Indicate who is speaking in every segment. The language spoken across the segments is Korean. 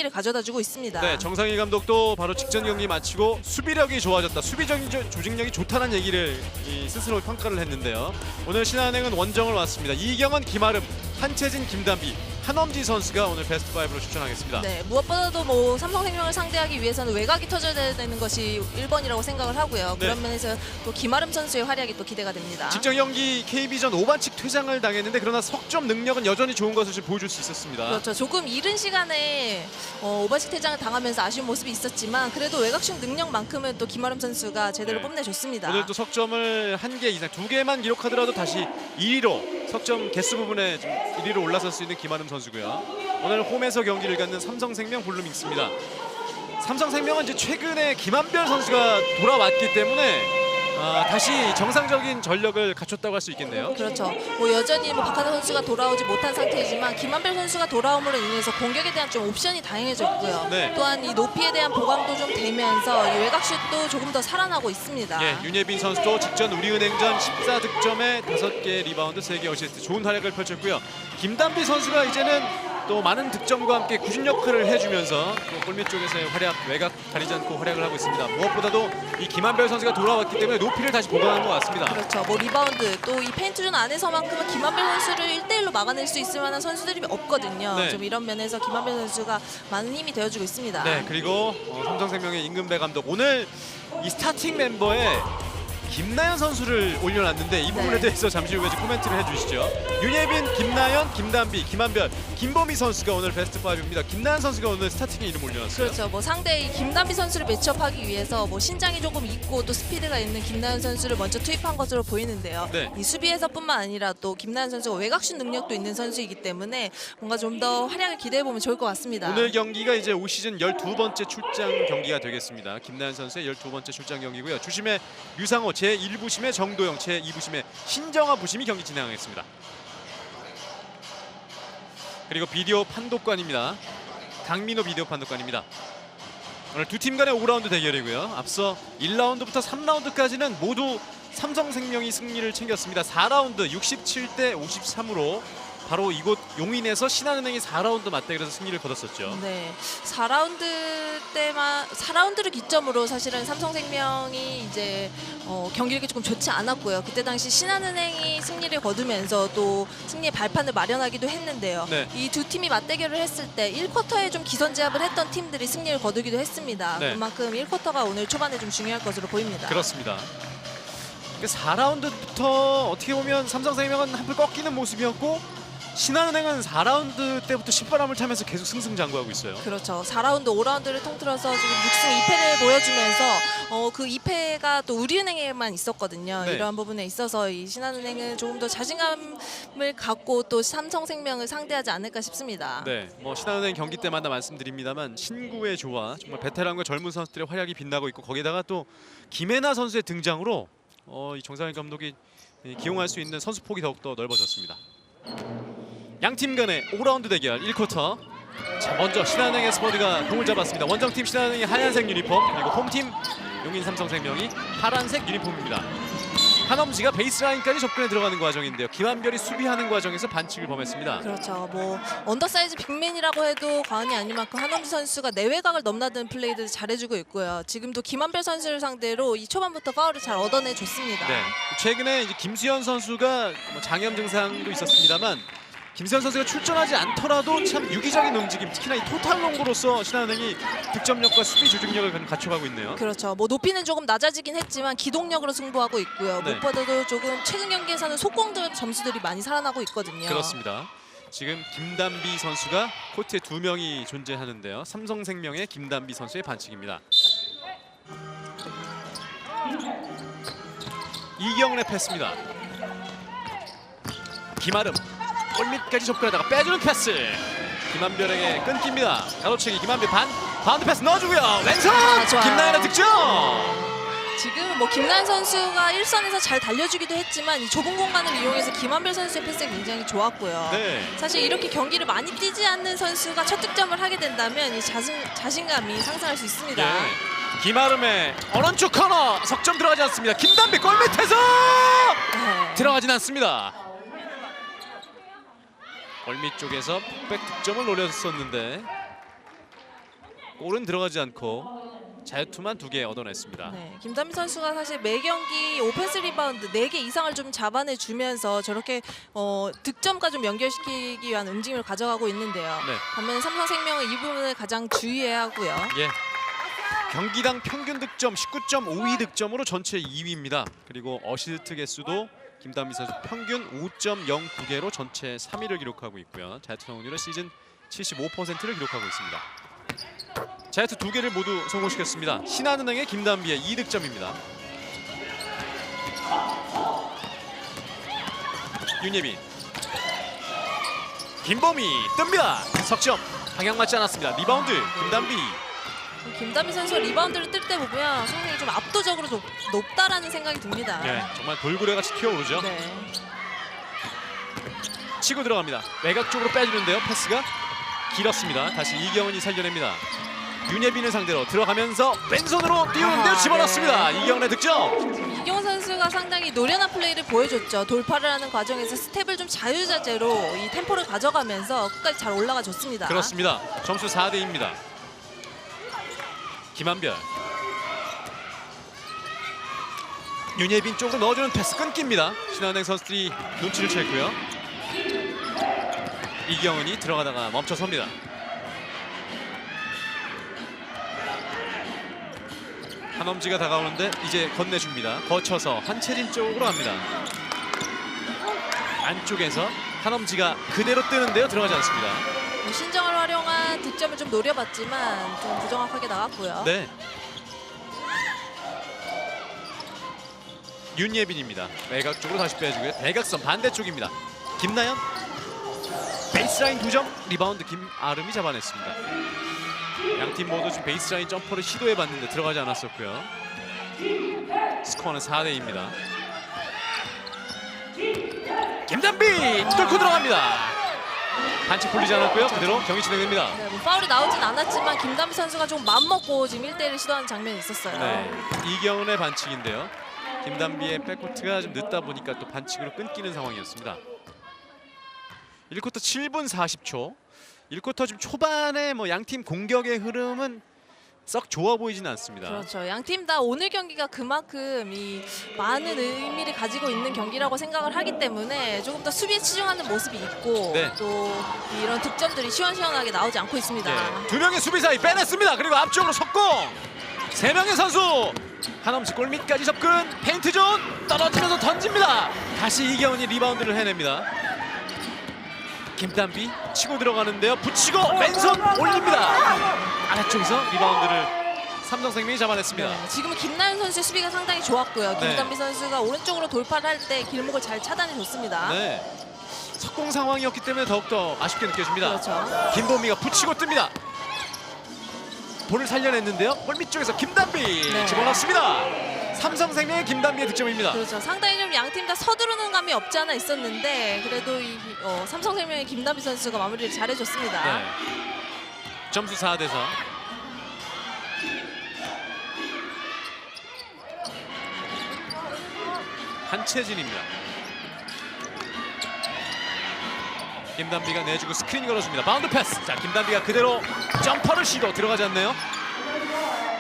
Speaker 1: 를 가져다주고 있습니다.
Speaker 2: 네, 정상희 감독도 바로 직전 경기 마치고 수비력이 좋아졌다, 수비적인 조직력이 좋다는 얘기를 스스로 평가를 했는데요. 오늘 신한은행은 원정을 왔습니다. 이경원, 김아름, 한채진, 김단비, 한엄지 선수가 오늘 베스트 5로 출전하겠습니다.
Speaker 1: 네, 무엇보다도 뭐 삼성생명을 상대하기 위해서는 외곽이 터져야 되는 것이 1번이라고 생각을 하고요.
Speaker 2: 네.
Speaker 1: 그런 면에서 또 김아름 선수의 활약이 또 기대가 됩니다.
Speaker 2: 직전 경기 KB전 5반칙 퇴장을 당했는데 그러나 석점 능력은 여전히 좋은 것을 좀 보여줄 수 있었습니다.
Speaker 1: 그렇죠. 조금 이른 시간에 오버식 퇴장을 당하면서 아쉬운 모습이 있었지만 그래도 외곽슛 능력만큼은 또 김아름 선수가 제대로
Speaker 2: 네.
Speaker 1: 뽐내줬습니다.
Speaker 2: 오늘 또 석점을 1개 이상, 2개만 기록하더라도 다시 1위로 석점 개수 부분에 좀 1위로 올라설 수 있는 김아름 선수고요. 오늘 홈에서 경기를 갖는 삼성생명 블루밍스입니다. 삼성생명은 이제 최근에 김한별 선수가 돌아왔기 때문에 다시 정상적인 전력을 갖췄다고 할 수 있겠네요.
Speaker 1: 그렇죠. 뭐 여전히 뭐 박하나 선수가 돌아오지 못한 상태이지만 김한별 선수가 돌아옴으로 인해서 공격에 대한 좀 옵션이 다양해졌고요.
Speaker 2: 네.
Speaker 1: 또한 이 높이에 대한 보강도 좀 되면서 이 외곽슛도 조금 더 살아나고 있습니다.
Speaker 2: 예, 윤예빈 선수도 직전 우리은행전 14득점에 5개 리바운드, 3개 어시스트, 좋은 활약을 펼쳤고요. 김단비 선수가 이제는 또 많은 득점과 함께 구심 역할을 해주면서 또 골밑 쪽에서의 활약, 외곽 가리지 않고 활약을 하고 있습니다. 무엇보다도 이 김한별 선수가 돌아왔기 때문에 높이를 다시 보강한 것 같습니다.
Speaker 1: 그렇죠. 뭐 리바운드 또 이 페인트존 안에서만큼은 김한별 선수를 1대1로 막아낼 수 있을 만한 선수들이 없거든요.
Speaker 2: 네.
Speaker 1: 좀 이런 면에서 김한별 선수가 많은 힘이 되어주고 있습니다.
Speaker 2: 네, 그리고 삼성생명의 임금배 감독, 오늘 이 스타팅 멤버에 김나연 선수를 올려놨는데 이 부분에
Speaker 1: 네.
Speaker 2: 대해서 잠시 후에 좀 코멘트를 해주시죠. 윤예빈, 김나연, 김단비, 김한별, 김보미 선수가 오늘 베스트 5입니다. 김나연 선수가 오늘 스타팅에 이름 올려놨어요.
Speaker 1: 그렇죠. 뭐 상대 이 김단비 선수를 매치업하기 위해서 뭐 신장이 조금 있고 또 스피드가 있는 김나연 선수를 먼저 투입한 것으로 보이는데요.
Speaker 2: 네.
Speaker 1: 이 수비에서뿐만 아니라 또 김나연 선수가 외곽슛 능력도 있는 선수이기 때문에 뭔가 좀 더 활약을 기대해 보면 좋을 것 같습니다.
Speaker 2: 오늘 경기가 이제 올 시즌 12번째 출장 경기가 되겠습니다. 김나연 선수의 12번째 출장 경기고요. 주심의 류상호, 제1부심의 정도영, 제2부심의 신정아 부심이 경기 진행하겠습니다. 그리고 비디오 판독관입니다. 강민호 비디오 판독관입니다. 오늘 두 팀 간의 5라운드 대결이고요. 앞서 1라운드부터 3라운드까지는 모두 삼성생명이 승리를 챙겼습니다. 4라운드 67대 53으로 바로 이곳 용인에서 신한은행이 4라운드 맞대결에서 승리를 거뒀었죠.
Speaker 1: 네, 4라운드를 기점으로 사실은 삼성생명이 이제 경기력이 조금 좋지 않았고요. 그때 당시 신한은행이 승리를 거두면서 또 승리의 발판을 마련하기도 했는데요.
Speaker 2: 네.
Speaker 1: 이 두 팀이 맞대결을 했을 때 1쿼터에 좀 기선제압을 했던 팀들이 승리를 거두기도 했습니다.
Speaker 2: 네.
Speaker 1: 그만큼 1쿼터가 오늘 초반에 좀 중요할 것으로 보입니다.
Speaker 2: 그렇습니다. 4라운드부터 어떻게 보면 삼성생명은 한풀 꺾이는 모습이었고 신한은행은 4라운드 때부터 신바람을 타면서 계속 승승장구하고 있어요.
Speaker 1: 그렇죠. 4라운드, 5라운드를 통틀어서 지금 6승 2패를 보여주면서 그 2패가 또 우리은행에만 있었거든요.
Speaker 2: 네.
Speaker 1: 이러한 부분에 있어서 이 신한은행은 조금 더 자신감을 갖고 또 삼성생명을 상대하지 않을까 싶습니다.
Speaker 2: 네, 뭐 신한은행 경기 때마다 말씀드립니다만 신구의 조화, 정말 베테랑과 젊은 선수들의 활약이 빛나고 있고 거기다가 또 김혜나 선수의 등장으로 이 정상일 감독이 기용할 수 있는 선수 폭이 더욱더 넓어졌습니다. 양팀 간의 5라운드 대결 1쿼터. 자, 먼저 신한은행의 스포드가 공을 잡았습니다. 원정팀 신한은행이 하얀색 유니폼, 그리고 홈팀 용인 삼성생명이 파란색 유니폼입니다. 한엄지가 베이스라인까지 접근해 들어가는 과정인데요. 김한별이 수비하는 과정에서 반칙을 범했습니다.
Speaker 1: 그렇죠. 뭐 언더사이즈 빅맨이라고 해도 과언이 아닐 만큼 한엄지 선수가 내외곽을 넘나드는 플레이들을 잘해주고 있고요. 지금도 김한별 선수를 상대로 이 초반부터 파울을 잘 얻어내줬습니다.
Speaker 2: 네, 최근에 이제 김수현 선수가 장염 증상도 있었습니다만 김수현 선수가 출전하지 않더라도 참 유기적인 움직임, 특히나 이 토탈 농구로서 신한은행이 득점력과 수비 조직력을 갖춰가고 있네요.
Speaker 1: 그렇죠. 뭐 높이는 조금 낮아지긴 했지만 기동력으로 승부하고 있고요.
Speaker 2: 네.
Speaker 1: 무엇보다도 조금 최근 경기에서는 속공들 점수들이 많이 살아나고 있거든요.
Speaker 2: 그렇습니다. 지금 김단비 선수가 코트에 2명이 존재하는데요. 삼성생명의 김단비 선수의 반칙입니다. 이경은의 패스입니다. 김아름 골밑까지 접근하다가 빼주는 패스. 김한별에게 끊깁니다. 가로채기 김한별 바운드 패스 넣어주고요. 왼손
Speaker 1: 좋아요.
Speaker 2: 김나연의 득점.
Speaker 1: 지금 뭐 김나연 선수가 일선에서 잘 달려주기도 했지만 이 좁은 공간을 이용해서 김한별 선수의 패스가 굉장히 좋았고요.
Speaker 2: 네.
Speaker 1: 사실 이렇게 경기를 많이 뛰지 않는 선수가 첫 득점을 하게 된다면 이 자신감이 상승할 수 있습니다.
Speaker 2: 네. 김아름의 오른쪽 코너 석점 들어가지 않습니다. 김단비 골밑에서
Speaker 1: 네.
Speaker 2: 들어가진 않습니다. 골밑 쪽에서 풋백 득점을 노렸었는데 골은 들어가지 않고 자유투만 2개 얻어냈습니다.
Speaker 1: 네, 김단비 선수가 사실 매 경기 오펜스 리바운드 4개 이상을 좀 잡아내주면서 저렇게 득점과 좀 연결시키기 위한 움직임을 가져가고 있는데요.
Speaker 2: 네.
Speaker 1: 반면 삼성생명은 이 부분을 가장 주의해야 하고요.
Speaker 2: 예. 경기당 평균 득점 19.52 득점으로 전체 2위입니다. 그리고 어시스트 개수도 김단비 선수 평균 5.09개로 전체 3위를 기록하고 있고요. 자유투 성공률은 시즌 75%를 기록하고 있습니다. 자유투 2개를 모두 성공시켰습니다. 신한은행의 김단비의 2득점입니다. 윤예빈, 김범희 뜹니다. 석점 방향 맞지 않았습니다. 리바운드 김단비.
Speaker 1: 김단비 선수가 리바운드를 뜰 때 보면 상당히 좀 압도적으로 좀 높다라는 생각이 듭니다.
Speaker 2: 네, 정말 돌고래같이 튀어오르죠.
Speaker 1: 네.
Speaker 2: 치고 들어갑니다. 외곽 쪽으로 빼주는데요. 패스가 길었습니다. 다시 이경은이 살려냅니다. 윤예빈을 상대로 들어가면서 왼손으로 띄우는데요. 집어넣습니다.
Speaker 1: 네.
Speaker 2: 이경은의 득점.
Speaker 1: 이경훈 선수가 상당히 노련한 플레이를 보여줬죠. 돌파를 하는 과정에서 스텝을 좀 자유자재로 이 템포를 가져가면서 끝까지 잘 올라가 줬습니다.
Speaker 2: 그렇습니다. 점수 4대2입니다. 김한별, 윤예빈 쪽으로 넣어주는 패스 끊깁니다. 신한은행 선수들이 눈치를 챘고요. 이경은이 들어가다가 멈춰섭니다. 한엄지가 다가오는데 이제 건네줍니다. 거쳐서 한채진 쪽으로 합니다. 안쪽에서 한엄지가 그대로 뜨는데요. 들어가지 않습니다.
Speaker 1: 신정을 활용한 득점을 좀 노려봤지만 좀 부정확하게 나갔고요.
Speaker 2: 네. 윤예빈입니다. 외곽 쪽으로 다시 빼주고요. 대각선 반대쪽입니다. 김나연, 베이스라인 2점, 리바운드 김아름이 잡아냈습니다. 양팀 모두 지금 베이스라인 점퍼를 시도해봤는데 들어가지 않았었고요. 스코어는 4대2입니다. 김단비 뚫고 들어갑니다. 반칙 풀리지 않았고요. 그대로 경기 진행됩니다.
Speaker 1: 네, 뭐 파울이 나오진 않았지만 김단비 선수가 좀 맘먹고 지금 1대1을 시도하는 장면이 있었어요.
Speaker 2: 네, 이경은의 반칙인데요. 김단비의 백코트가 좀 늦다 보니까 또 반칙으로 끊기는 상황이었습니다. 1쿼터 7분 40초. 1쿼터 지금 초반에 뭐 양팀 공격의 흐름은 썩 좋아 보이진 않습니다.
Speaker 1: 그렇죠. 양 팀 다 오늘 경기가 그만큼 이 많은 의미를 가지고 있는 경기라고 생각을 하기 때문에 조금 더 수비에 치중하는 모습이 있고
Speaker 2: 네.
Speaker 1: 또 이런 득점들이 시원시원하게 나오지 않고 있습니다.
Speaker 2: 네, 2명의 수비 사이 빼냈습니다. 그리고 앞쪽으로 속공. 3명의 선수. 한엄지 골밑까지 접근. 페인트 존 떨어지면서 던집니다. 다시 이경은이 리바운드를 해냅니다. 김단비 치고 들어가는데요. 붙이고 왼손 올립니다. 아래쪽에서 리바운드를 삼성생명이 잡아냈습니다.
Speaker 1: 네, 지금은 김나연 선수의 수비가 상당히 좋았고요.
Speaker 2: 네.
Speaker 1: 김단비 선수가 오른쪽으로 돌파를 할 때 길목을 잘 차단해줬습니다.
Speaker 2: 네. 석공 상황이었기 때문에 더욱더 아쉽게 느껴집니다.
Speaker 1: 그렇죠.
Speaker 2: 김범미가 붙이고 뜹니다. 볼을 살려냈는데요. 골밑 쪽에서 김단비
Speaker 1: 네.
Speaker 2: 집어넣습니다. 삼성생명의 김단비의 득점입니다.
Speaker 1: 그렇죠. 상당히 좀 양 팀 다 서두르는 감이 없지 않아 있었는데 그래도 이 삼성생명의 김단비 선수가 마무리를 잘해줬습니다.
Speaker 2: 네. 점수 4대4. 한채진입니다. 김단비가 내주고 스크린 걸어줍니다. 바운드 패스. 자, 김단비가 그대로 점퍼를 시도. 들어가지 않네요.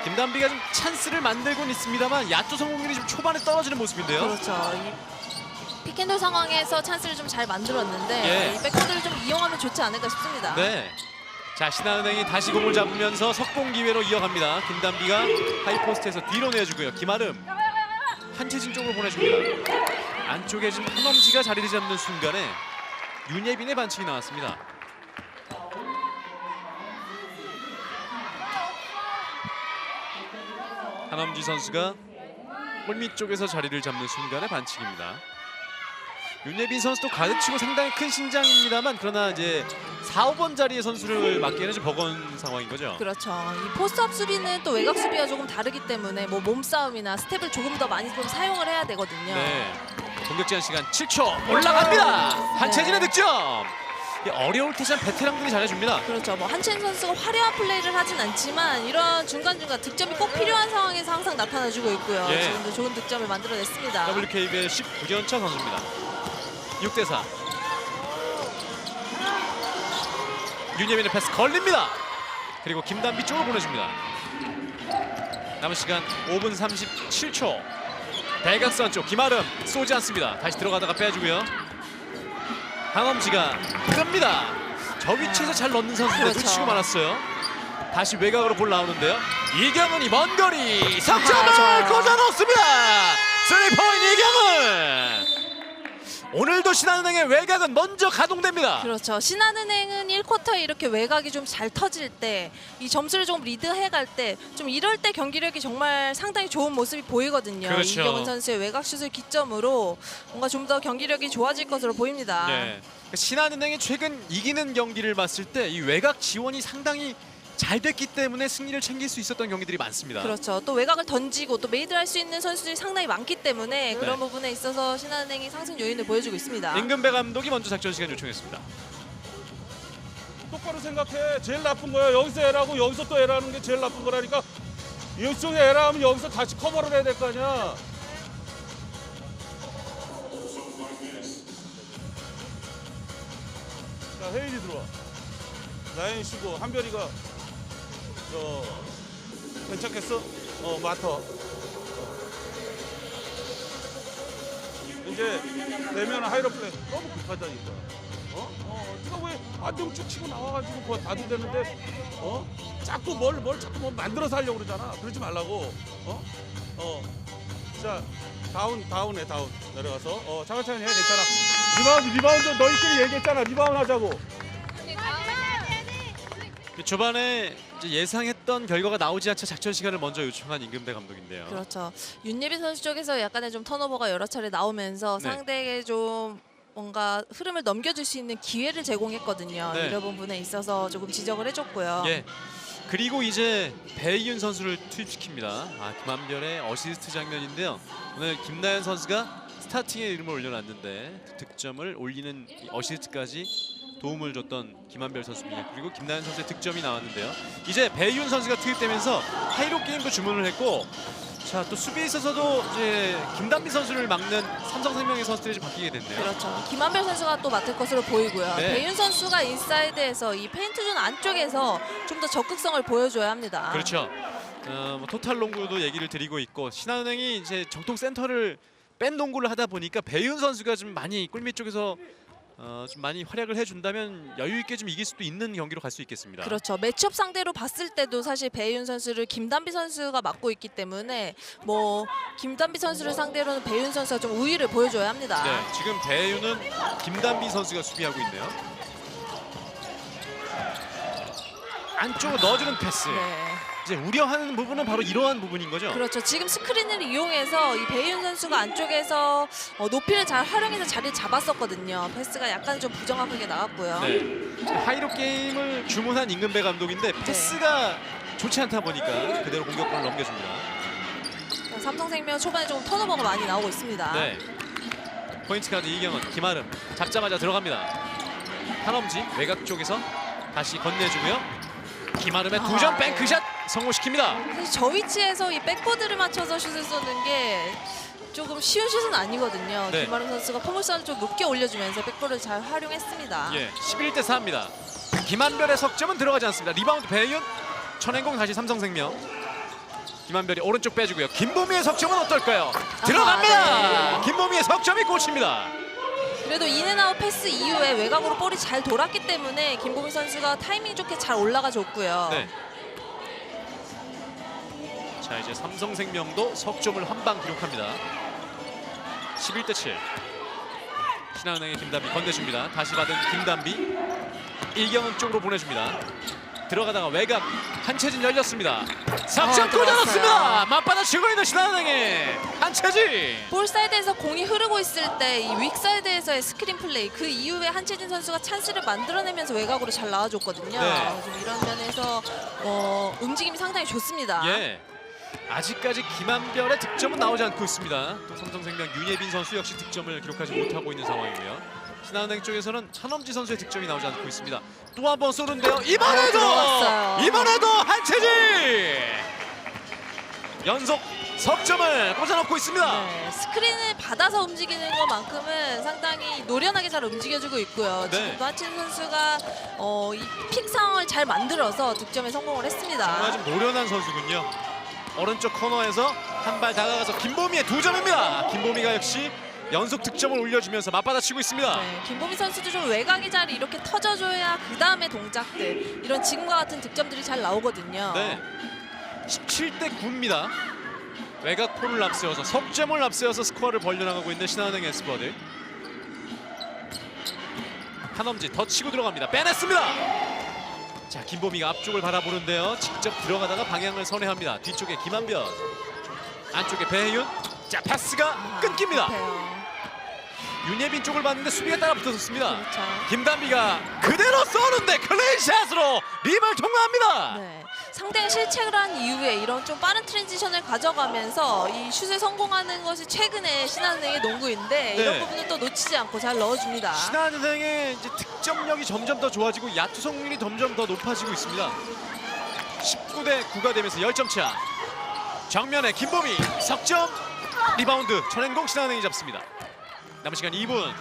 Speaker 2: 김단비가 좀 찬스를 만들고는 있습니다만 야투 성공률이 좀 초반에 떨어지는 모습인데요.
Speaker 1: 그렇죠. 이 픽앤롤 상황에서 찬스를 좀 잘 만들었는데
Speaker 2: 예.
Speaker 1: 이 백핸드를 좀 이용하면 좋지 않을까 싶습니다.
Speaker 2: 네. 자, 신한은행이 다시 공을 잡으면서 석공 기회로 이어갑니다. 김단비가 하이포스트에서 뒤로 내주고요. 김아름 한채진 쪽으로 보내줍니다. 안쪽에 지금 한엄지가 자리를 잡는 순간에 윤예빈의 반칙이 나왔습니다. 한엄지 선수가 골밑 쪽에서 자리를 잡는 순간에 반칙입니다. 윤예빈 선수도 가드치고 상당히 큰 신장입니다만 그러나 이제 4, 5번 자리의 선수를 맡기에는 좀 버거운 상황인 거죠.
Speaker 1: 그렇죠. 이 포스트업 수비는 또 외곽 수비와 조금 다르기 때문에 뭐 몸싸움이나 스텝을 조금 더 많이 좀 사용을 해야 되거든요.
Speaker 2: 네. 공격 제한 시간 7초 올라갑니다. 한채진의 득점. 이게 어려울 때 참 베테랑들이 잘해줍니다.
Speaker 1: 그렇죠. 뭐 한채진 선수가 화려한 플레이를 하진 않지만 이런 중간중간 득점이 꼭 필요한 상황에서 항상 나타나주고 있고요.
Speaker 2: 예.
Speaker 1: 지금도 좋은 득점을 만들어냈습니다.
Speaker 2: WKBL 19년차 선수입니다. 6대4. 윤예빈의 패스 걸립니다. 그리고 김단비 쪽으로 보내줍니다. 남은 시간 5분 37초. 대각선 쪽 김아름 쏘지 않습니다. 다시 들어가다가 빼주고요. 한엄지가 뜹니다. 저 위치에서 잘 넣는 선수인데
Speaker 1: 그렇죠.
Speaker 2: 놓치고 말았어요. 다시 외곽으로 볼 나오는데요. 이경은이 먼 거리 석점을
Speaker 1: 좋아요.
Speaker 2: 꽂아 넣습니다. 3포인트 이경은. 오늘도 신한은행의 외곽은 먼저 가동됩니다.
Speaker 1: 그렇죠. 신한은행은 1쿼터에 이렇게 외곽이 좀 잘 터질 때, 이 점수를 좀 리드해갈 때, 좀 이럴 때 경기력이 정말 상당히 좋은 모습이 보이거든요.
Speaker 2: 그렇죠.
Speaker 1: 이경은 선수의 외곽슛을 기점으로 뭔가 좀 더 경기력이 좋아질 것으로 보입니다.
Speaker 2: 네. 신한은행이 최근 이기는 경기를 봤을 때 이 외곽 지원이 상당히 잘 됐기 때문에 승리를 챙길 수 있었던 경기들이 많습니다.
Speaker 1: 그렇죠. 또 외곽을 던지고 또 메이드할 수 있는 선수들이 상당히 많기 때문에 그런 부분에 있어서 신한은행이 상승 요인을 보여주고 있습니다.
Speaker 2: 임금배 감독이 먼저 작전 시간 요청했습니다.
Speaker 3: 똑바로 생각해. 제일 나쁜 거야. 여기서 에라고 여기서 또 에라는 게 제일 나쁜 거라니까. 이쪽에 에라하면 여기서 다시 커버를 해야 될 거 아니야. 자, 혜인이 들어와. 라인 쉬고 한별이가 괜찮겠어? 맡어. 이제 내면 하이로 플레이 너무 급하다니까. 네가 왜 안경 쭉 치고 나와가지고 그거 다도 되는데 자꾸 뭘 자꾸 뭐 만들어서 하려고 그러잖아. 그러지 말라고. 자 다운해 다운 내려가서 차근차근히 해. 괜찮아. 리바운드 너희끼리 얘기했잖아. 리바운드 하자고.
Speaker 2: 초반에 이제 예상했던 결과가 나오지 않자 작전 시간을 먼저 요청한 임금배 감독인데요.
Speaker 1: 그렇죠. 윤예빈 선수 쪽에서 약간의 좀 턴오버가 여러 차례 나오면서
Speaker 2: 네.
Speaker 1: 상대에게 좀 뭔가 흐름을 넘겨줄 수 있는 기회를 제공했거든요.
Speaker 2: 네.
Speaker 1: 이런 부분에 있어서 조금 지적을 해줬고요.
Speaker 2: 예. 그리고 이제 배이윤 선수를 투입시킵니다. 김한별의 어시스트 장면인데요. 오늘 김나연 선수가 스타팅에 이름을 올려놨는데 득점을 올리는 이 어시스트까지 도움을 줬던 김한별 선수입니다. 그리고 김나연 선수의 득점이 나왔는데요. 이제 배이윤 선수가 투입되면서 하이로 게임도 주문을 했고, 자, 또 수비에 있어서도 이제 김단비 선수를 막는 삼성생명의 선수들이 좀 바뀌게 됐네요.
Speaker 1: 그렇죠. 김한별 선수가 또 맡을 것으로 보이고요.
Speaker 2: 네.
Speaker 1: 배윤 선수가 인사이드에서 이 페인트존 안쪽에서 좀 더 적극성을 보여줘야 합니다.
Speaker 2: 그렇죠. 뭐 토탈 농구도 얘기를 드리고 있고, 신한은행이 이제 정통 센터를 뺀 농구를 하다 보니까 배윤 선수가 좀 많이 꿀밑 쪽에서 좀 많이 활약을 해준다면 여유 있게 좀 이길 수도 있는 경기로 갈 수 있겠습니다.
Speaker 1: 그렇죠. 매치업 상대로 봤을 때도 사실 배윤 선수를 김단비 선수가 맡고 있기 때문에 뭐 김단비 선수를 상대로는 배윤 선수가 좀 우위를 보여줘야 합니다.
Speaker 2: 네, 지금 배윤은 김단비 선수가 수비하고 있네요. 안쪽으로 넣어주는 패스.
Speaker 1: 네.
Speaker 2: 이제 우려하는 부분은 바로 이러한 부분인 거죠.
Speaker 1: 그렇죠. 지금 스크린을 이용해서 이 배윤 선수가 안쪽에서 높이를 잘 활용해서 자리를 잡았었거든요. 패스가 약간 좀 부정확하게 나왔고요.
Speaker 2: 네. 하이로 게임을 주문한 임금배 감독인데 패스가 좋지 않다 보니까 그대로 공격권을 넘겨줍니다.
Speaker 1: 삼성생명 초반에 좀 턴오버가 많이 나오고 있습니다.
Speaker 2: 네. 포인트 가드 이경은, 김아름 잡자마자 들어갑니다. 한엄지 외곽 쪽에서 다시 건네주고요. 김아름의 2점
Speaker 1: 네.
Speaker 2: 뱅크샷 성공시킵니다.
Speaker 1: 사실 저 위치에서 이 백보드를 맞춰서 슛을 쏘는 게 조금 쉬운 슛은 아니거든요.
Speaker 2: 네.
Speaker 1: 김아름 선수가 포물선을 좀 높게 올려주면서 백보드를 잘 활용했습니다.
Speaker 2: 예, 11대 4입니다. 김한별의 석점은 들어가지 않습니다. 리바운드 배윤, 천행공 다시 삼성생명. 김한별이 오른쪽 빼주고요. 김보미의 석점은 어떨까요? 들어갑니다.
Speaker 1: 네.
Speaker 2: 김보미의 석점이 꽂힙니다.
Speaker 1: 그래도 인앤아웃 패스 이후에 외곽으로 볼이 잘 돌았기 때문에 김보미 선수가 타이밍 좋게 잘 올라가 줬고요.
Speaker 2: 네. 자, 이제 삼성생명도 석점을 한 방 기록합니다. 11대 7. 신한은행의 김단비 건네줍니다. 다시 받은 김단비. 이경은 쪽으로 보내줍니다. 들어가다가 외곽 한채진 열렸습니다. 석점 꽂아놨습니다. 맞받아치고 있는 신한은행의 한채진.
Speaker 1: 볼 사이드에서 공이 흐르고 있을 때 이 윅 사이드에서의 스크린 플레이 그 이후에 한채진 선수가 찬스를 만들어내면서 외곽으로 잘 나와줬거든요.
Speaker 2: 네.
Speaker 1: 좀 이런 면에서 움직임이 상당히 좋습니다.
Speaker 2: 예. 아직까지 김한별의 득점은 나오지 않고 있습니다. 또 삼성생명 윤예빈 선수 역시 득점을 기록하지 못하고 있는 상황이고요. 신한은행 쪽에서는 한엄지 선수의 득점이 나오지 않고 있습니다. 또 한 번 쏘는데요.
Speaker 1: 들어갔어요.
Speaker 2: 이번에도 한채진. 연속 석점을 꽂아놓고 있습니다.
Speaker 1: 네, 스크린을 받아서 움직이는 것만큼은 상당히 노련하게 잘 움직여주고 있고요.
Speaker 2: 네.
Speaker 1: 지금도 하친 선수가 이 픽 상황을 잘 만들어서 득점에 성공을 했습니다.
Speaker 2: 정말 좀 노련한 선수군요. 오른쪽 코너에서 한 발 다가가서 김보미의 2점입니다. 김보미가 역시 연속 득점을 올려주면서 맞받아치고 있습니다.
Speaker 1: 네, 김보미 선수도 좀 외곽이 잘 이렇게 터져줘야 그 다음에 동작들 이런 지금과 같은 득점들이 잘 나오거든요.
Speaker 2: 네, 17대 9입니다. 외곽 포를 앞세워서 석점을 앞세워서 스코어를 벌려나가고 있는 신한은행 에스퍼들. 한엄지 더 치고 들어갑니다. 빼냈습니다. 자, 김보미가 앞쪽을 바라보는데요. 직접 들어가다가 방향을 선회합니다. 뒤쪽에 김한별, 안쪽에 배혜윤. 자, 패스가 끊깁니다.
Speaker 1: 급해요.
Speaker 2: 윤예빈 쪽을 봤는데 수비가 따라 붙었습니다.
Speaker 1: 그렇죠.
Speaker 2: 김단비가 그대로 쏘는데 클린샷으로 림을 통과합니다.
Speaker 1: 네, 상대가 실책을 한 이후에 이런 좀 빠른 트랜지션을 가져가면서 이 슛에 성공하는 것이 최근에 신한은행의 농구인데 이런
Speaker 2: 네.
Speaker 1: 부분을 또 놓치지 않고 잘 넣어줍니다.
Speaker 2: 신한은행의 이제 득점력이 점점 더 좋아지고 야투 성공률이 점점 더 높아지고 있습니다. 19대 9가 되면서 10점 차. 정면에 김보미 석점, 리바운드 천행공 신한은행이 잡습니다. 남은 시간 2분.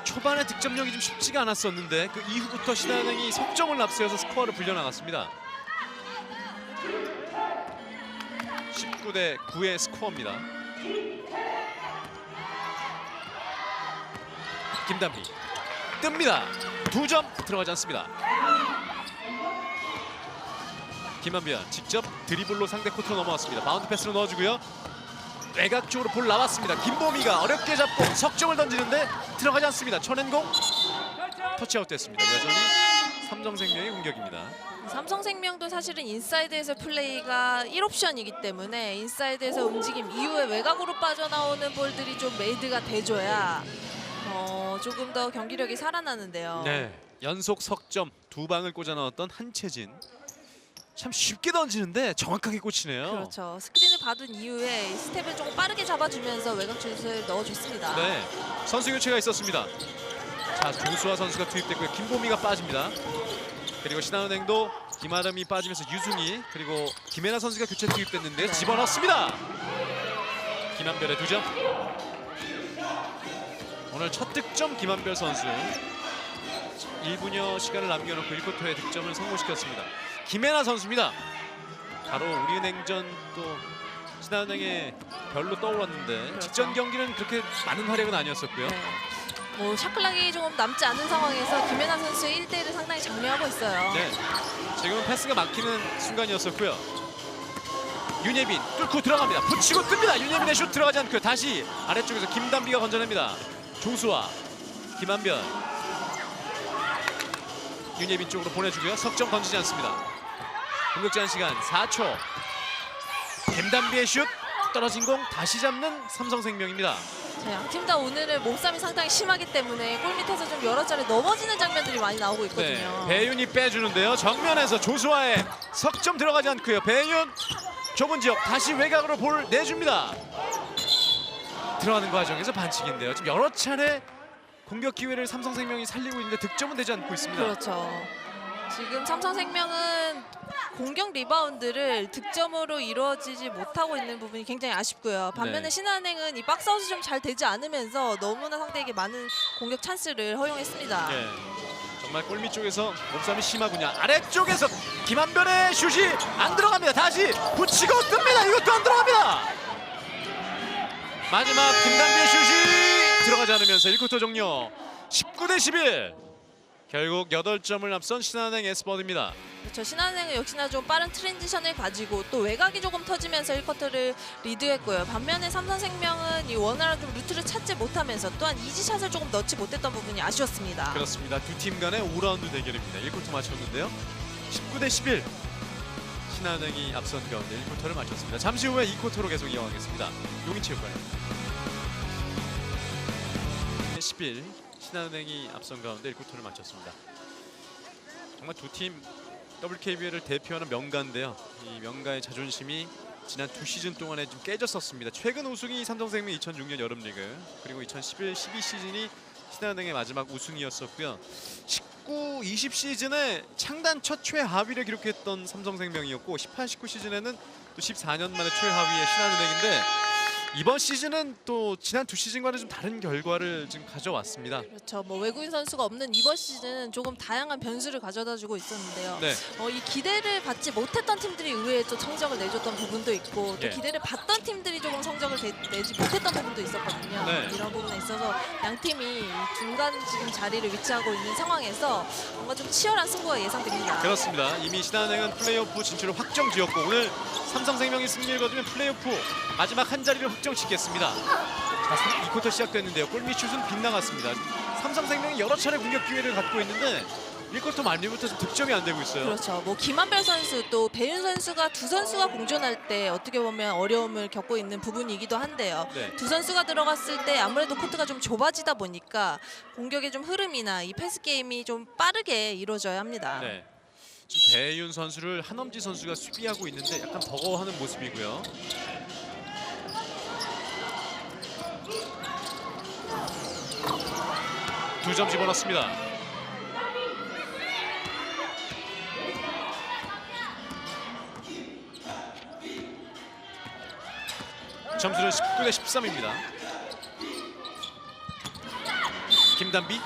Speaker 2: 초반에 득점력이 좀 쉽지가 않았었는데 그 이후부터 신한은행이 석점을 앞세워서 스코어를 불려나갔습니다. 19대 9의 스코어입니다. 김단비 뜹니다. 2점 들어가지 않습니다. 김한별 직접 드리블로 상대 코트로 넘어왔습니다. 바운드 패스로 넣어주고요. 외곽 쪽으로 볼 나왔습니다. 김보미가 어렵게 잡고 석점을 던지는데 들어가지 않습니다. 천엔공 터치아웃 됐습니다. 여전히 삼성생명의 공격입니다.
Speaker 1: 삼성생명도 사실은 인사이드에서 플레이가 1옵션이기 때문에 인사이드에서 움직임 이후에 외곽으로 빠져나오는 볼들이 좀 메이드가 돼줘야 조금 더 경기력이 살아나는데요.
Speaker 2: 네, 연속 석점 2방을 꽂아 넣었던 한채진. 참 쉽게 던지는데 정확하게 꽂히네요.
Speaker 1: 그렇죠. 스크린을 받은 이후에 스텝을 조금 빠르게 잡아주면서 외곽 슛을 넣어줬습니다.
Speaker 2: 네, 선수 교체가 있었습니다. 자, 조수아 선수가 투입됐고요. 김보미가 빠집니다. 그리고 신한은행도 김아름이 빠지면서 유승희 그리고 김혜나 선수가 교체 투입됐는데
Speaker 1: 네.
Speaker 2: 집어넣습니다. 김한별의 2점. 오늘 첫 득점 김한별 선수. 1분여 시간을 남겨놓고 1쿼터에 득점을 성공시켰습니다. 김혜나 선수입니다. 바로 우리은행전 또 신한은행에 별로 떠올랐는데
Speaker 1: 그렇죠.
Speaker 2: 직전 경기는 그렇게 많은 활약은 아니었었고요.
Speaker 1: 네. 뭐 샤클락이 조금 남지 않은 상황에서 김혜나 선수의 1대1을 상당히 장려하고 있어요.
Speaker 2: 네, 지금은 패스가 막히는 순간이었었고요. 윤예빈 뚫고 들어갑니다. 붙이고 뜹니다. 윤예빈의 슛 들어가지 않고요. 다시 아래쪽에서 김단비가 건져냅니다. 조수아, 김한별, 윤예빈 쪽으로 보내주고요. 석점 던지지 않습니다. 공격 제한 시간 4초. 김단비의 슛 떨어진 공 다시 잡는 삼성생명입니다.
Speaker 1: 양팀 다 오늘은 몸싸움이 상당히 심하기 때문에 골 밑에서 좀 여러 차례 넘어지는 장면들이 많이 나오고 있거든요.
Speaker 2: 네, 배윤이 빼주는데요. 정면에서 조수아의 석점 들어가지 않고요. 배윤 좁은 지역 다시 외곽으로 볼 내줍니다. 들어가는 과정에서 반칙인데요. 지금 여러 차례 공격 기회를 삼성생명이 살리고 있는데 득점은 되지 않고 있습니다.
Speaker 1: 그렇죠. 지금 삼성생명은 공격 리바운드를 득점으로 이루어지지 못하고 있는 부분이 굉장히 아쉽고요. 반면에
Speaker 2: 네.
Speaker 1: 신한은행은 이 박스아웃이 좀 잘 되지 않으면서 너무나 상대에게 많은 공격 찬스를 허용했습니다.
Speaker 2: 예, 정말 골밑 쪽에서 몸싸움이 심하군요. 아래쪽에서 김한별의 슛이 안 들어갑니다. 다시 붙이고 뜹니다. 이것도 안 들어갑니다. 마지막 김단비의 슛이 들어가지 않으면서 1쿼터 종료. 19대 11. 결국 8점을 앞선 신한은행 에스퍼드입니다.
Speaker 1: 그렇죠. 신한은행은 역시나 좀 빠른 트랜지션을 가지고 또 외곽이 조금 터지면서 1쿼터를 리드했고요. 반면에 삼성생명은 이 원활한 좀 루트를 찾지 못하면서 또한 이지샷을 조금 넣지 못했던 부분이 아쉬웠습니다.
Speaker 2: 그렇습니다. 두 팀 간의 5라운드 대결입니다. 1쿼터 마쳤는데요. 19대 11. 신한은행이 앞선 가운데 1쿼터를 마쳤습니다. 잠시 후에 2쿼터로 계속 이어가겠습니다. 용인체육관입니다. 11. 신한은행이 앞선 가운데 1쿼터를 마쳤습니다. 정말 두 팀 WKBL을 대표하는 명가인데요. 이 명가의 자존심이 지난 2시즌 동안에 좀 깨졌었습니다. 최근 우승이 삼성생명 2006년 여름리그 그리고 2011-12 시즌이 신한은행의 마지막 우승이었었고요. 19, 20 시즌에 창단 첫 최하위를 기록했던 삼성생명이었고 18, 19 시즌에는 또 14년 만에 최하위의 신한은행인데 이번 시즌은 또 지난 두 시즌과는 좀 다른 결과를 지금 가져왔습니다.
Speaker 1: 그렇죠. 뭐 외국인 선수가 없는 이번 시즌은 조금 다양한 변수를 가져다주고 있었는데요.
Speaker 2: 네.
Speaker 1: 이 기대를 받지 못했던 팀들이 의외에 또 성적을 내줬던 부분도 있고 또
Speaker 2: 예.
Speaker 1: 기대를 받던 팀들이 조금 성적을 내지 못했던 부분도 있었거든요.
Speaker 2: 네.
Speaker 1: 이런 부분에 있어서 양 팀이 이 중간 지금 자리를 위치하고 있는 상황에서 뭔가 좀 치열한 승부가 예상됩니다.
Speaker 2: 그렇습니다. 이미 신한은행은 플레이오프 진출을 확정지었고 오늘 삼성생명이 승리를 거두면 플레이오프 마지막 한 자리를 확정짓겠습니다. 자, 2쿼터 시작됐는데요. 골밑슛은 빗나갔습니다. 삼성생명이 여러 차례 공격 기회를 갖고 있는데 1쿼터 말미부터 좀 득점이 안 되고 있어요.
Speaker 1: 그렇죠. 뭐 김한별 선수 또 배윤 선수가 두 선수가 공존할 때 어떻게 보면 어려움을 겪고 있는 부분이기도 한데요.
Speaker 2: 네.
Speaker 1: 두 선수가 들어갔을 때 아무래도 코트가 좀 좁아지다 보니까 공격의 좀 흐름이나 이 패스 게임이 좀 빠르게 이루어져야 합니다.
Speaker 2: 네. 지금 배윤 선수를 한엄지 선수가 수비하고 있는데 약간 버거워하는 모습이고요. 두 점 집어넣습니다. 점수는 19대 13입니다. 김단비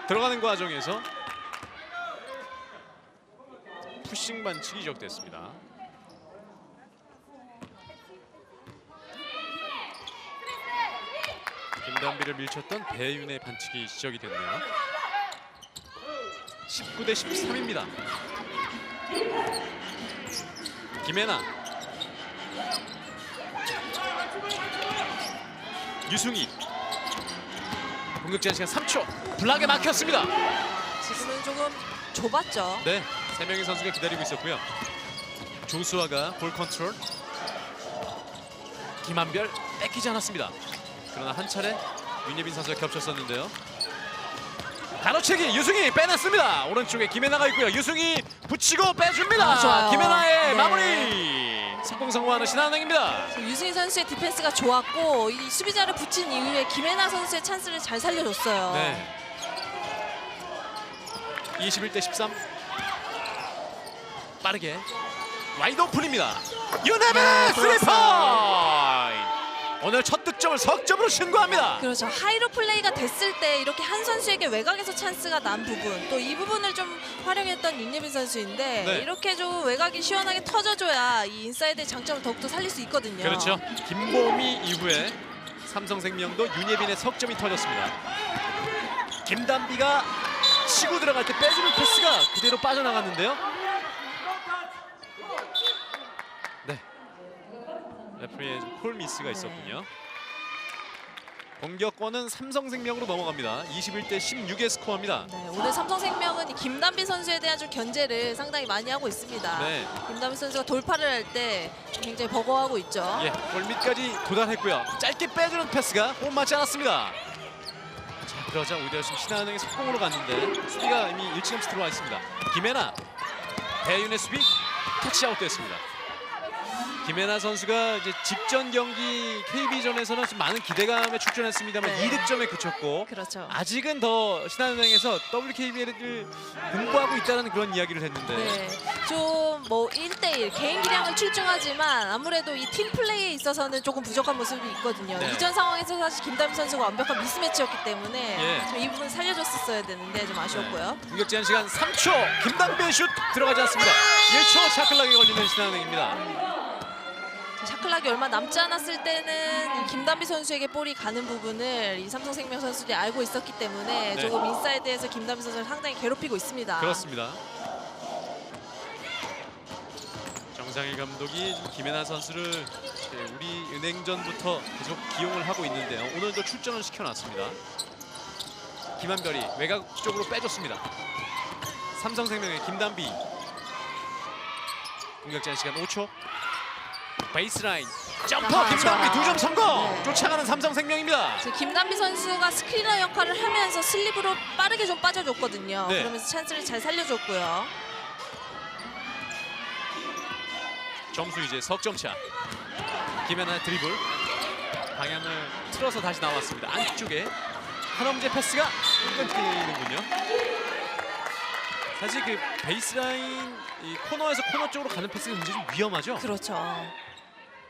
Speaker 2: 들어가는 과정에서 푸싱 반칙이 지적됐습니다. 김단비를 밀쳤던 배윤의 반칙이 지적이 됐네요. 19대 13입니다. 김혜나, 유승희, 공격 제한 시간 3초. 블락에 막혔습니다.
Speaker 1: 지금은 조금 좁았죠.
Speaker 2: 네, 3명의 선수가 기다리고 있었고요. 조수아가 볼 컨트롤. 김한별 뺏기지 않았습니다. 그러나 한 차례 윤예빈 선수가 겹쳤었는데요. 가로채기 유승희 빼냈습니다. 오른쪽에 김혜나가 있고요. 유승희 붙이고 빼줍니다.
Speaker 1: 좋아요.
Speaker 2: 김혜나의
Speaker 1: 네.
Speaker 2: 마무리. 성공하는 신한은행입니다.
Speaker 1: 유승희 선수의 디펜스가 좋았고 이 수비자를 붙인 이후에 김혜나 선수의 찬스를 잘 살려줬어요.
Speaker 2: 네. 21대 13. 빠르게 와이드 오픈입니다. 윤혜빈
Speaker 1: 네,
Speaker 2: 3포인트. 오늘 첫 득점을 석점으로 신고합니다.
Speaker 1: 그렇죠. 하이로 플레이가 됐을 때 이렇게 한 선수에게 외곽에서 찬스가 난 부분 또 이 부분을 좀 활용했던 윤예빈 선수인데
Speaker 2: 네.
Speaker 1: 이렇게 좀 외곽이 시원하게 터져줘야 이 인사이드의 장점을 더욱더 살릴 수 있거든요.
Speaker 2: 그렇죠. 김보미 이후에 삼성생명도 윤예빈의 석점이 터졌습니다. 김단비가 치고 들어갈 때 빼주는 패스가 그대로 빠져나갔는데요. 네. 레프리의 콜 미스가 있었군요. 공격권은 삼성생명으로 넘어갑니다. 21대 16의 스코어입니다.
Speaker 1: 네, 오늘 삼성생명은 이 김단비 선수에 대한 좀 견제를 상당히 많이 하고 있습니다.
Speaker 2: 네.
Speaker 1: 김단비 선수가 돌파를 할 때 굉장히 버거워하고 있죠.
Speaker 2: 예, 골밑까지 도달했고요. 짧게 빼주는 패스가 호흡 맞지 않았습니다. 자, 그러자 오히려 지금 신한은행이 속공으로 갔는데 수비가 이미 일찌감치 들어와 있습니다. 김혜나, 배윤의 수비 터치아웃 됐습니다. 김혜나 선수가 이제 직전 경기 KB전에서는 좀 많은 기대감에 출전했습니다만
Speaker 1: 네.
Speaker 2: 2득점에 그쳤고
Speaker 1: 그렇죠.
Speaker 2: 아직은 더 신한은행에서 WKBL을 공부하고 있다는 그런 이야기를 했는데
Speaker 1: 네, 좀 뭐 1대1 개인 기량은 출중하지만 아무래도 이 팀 플레이에 있어서는 조금 부족한 모습이 있거든요.
Speaker 2: 네.
Speaker 1: 이전 상황에서 사실 김단비 선수가 완벽한 미스매치였기 때문에
Speaker 2: 예.
Speaker 1: 좀 이 부분 살려줬었어야 되는데 좀 아쉬웠고요.
Speaker 2: 공격 제한 시간 3초. 김단비의 슛 들어가지 않습니다. 1초 차클락에 걸리는 신한은행입니다.
Speaker 1: 샤클락이 얼마 남지 않았을 때는 이 김단비 선수에게 볼이 가는 부분을 이 삼성생명 선수들이 알고 있었기 때문에
Speaker 2: 네.
Speaker 1: 조금 인사이드에서 김단비 선수를 상당히 괴롭히고 있습니다.
Speaker 2: 그렇습니다. 정상일 감독이 김혜나 선수를 우리 은행전부터 계속 기용을 하고 있는데요. 오늘도 출전을 시켜놨습니다. 김한별이 외곽 쪽으로 빼줬습니다. 삼성생명의 김단비. 공격 제한 시간 5초. 베이스라인 점퍼
Speaker 1: 아하,
Speaker 2: 김단비
Speaker 1: 좋아.
Speaker 2: 2점 성공.
Speaker 1: 네.
Speaker 2: 쫓아가는 삼성생명입니다.
Speaker 1: 지금 김단비 선수가 스크리너 역할을 하면서 슬립으로 빠르게 좀 빠져줬거든요.
Speaker 2: 네.
Speaker 1: 그러면서 찬스를 잘 살려줬고요.
Speaker 2: 점수 이제 석점차. 김혜나의 드리블 방향을 틀어서 다시 나왔습니다. 안쪽에 한엄재 패스가 끊기는군요. 사실 그 베이스라인 이 코너에서 코너 쪽으로 가는 패스가 굉장히 좀 위험하죠.
Speaker 1: 그렇죠.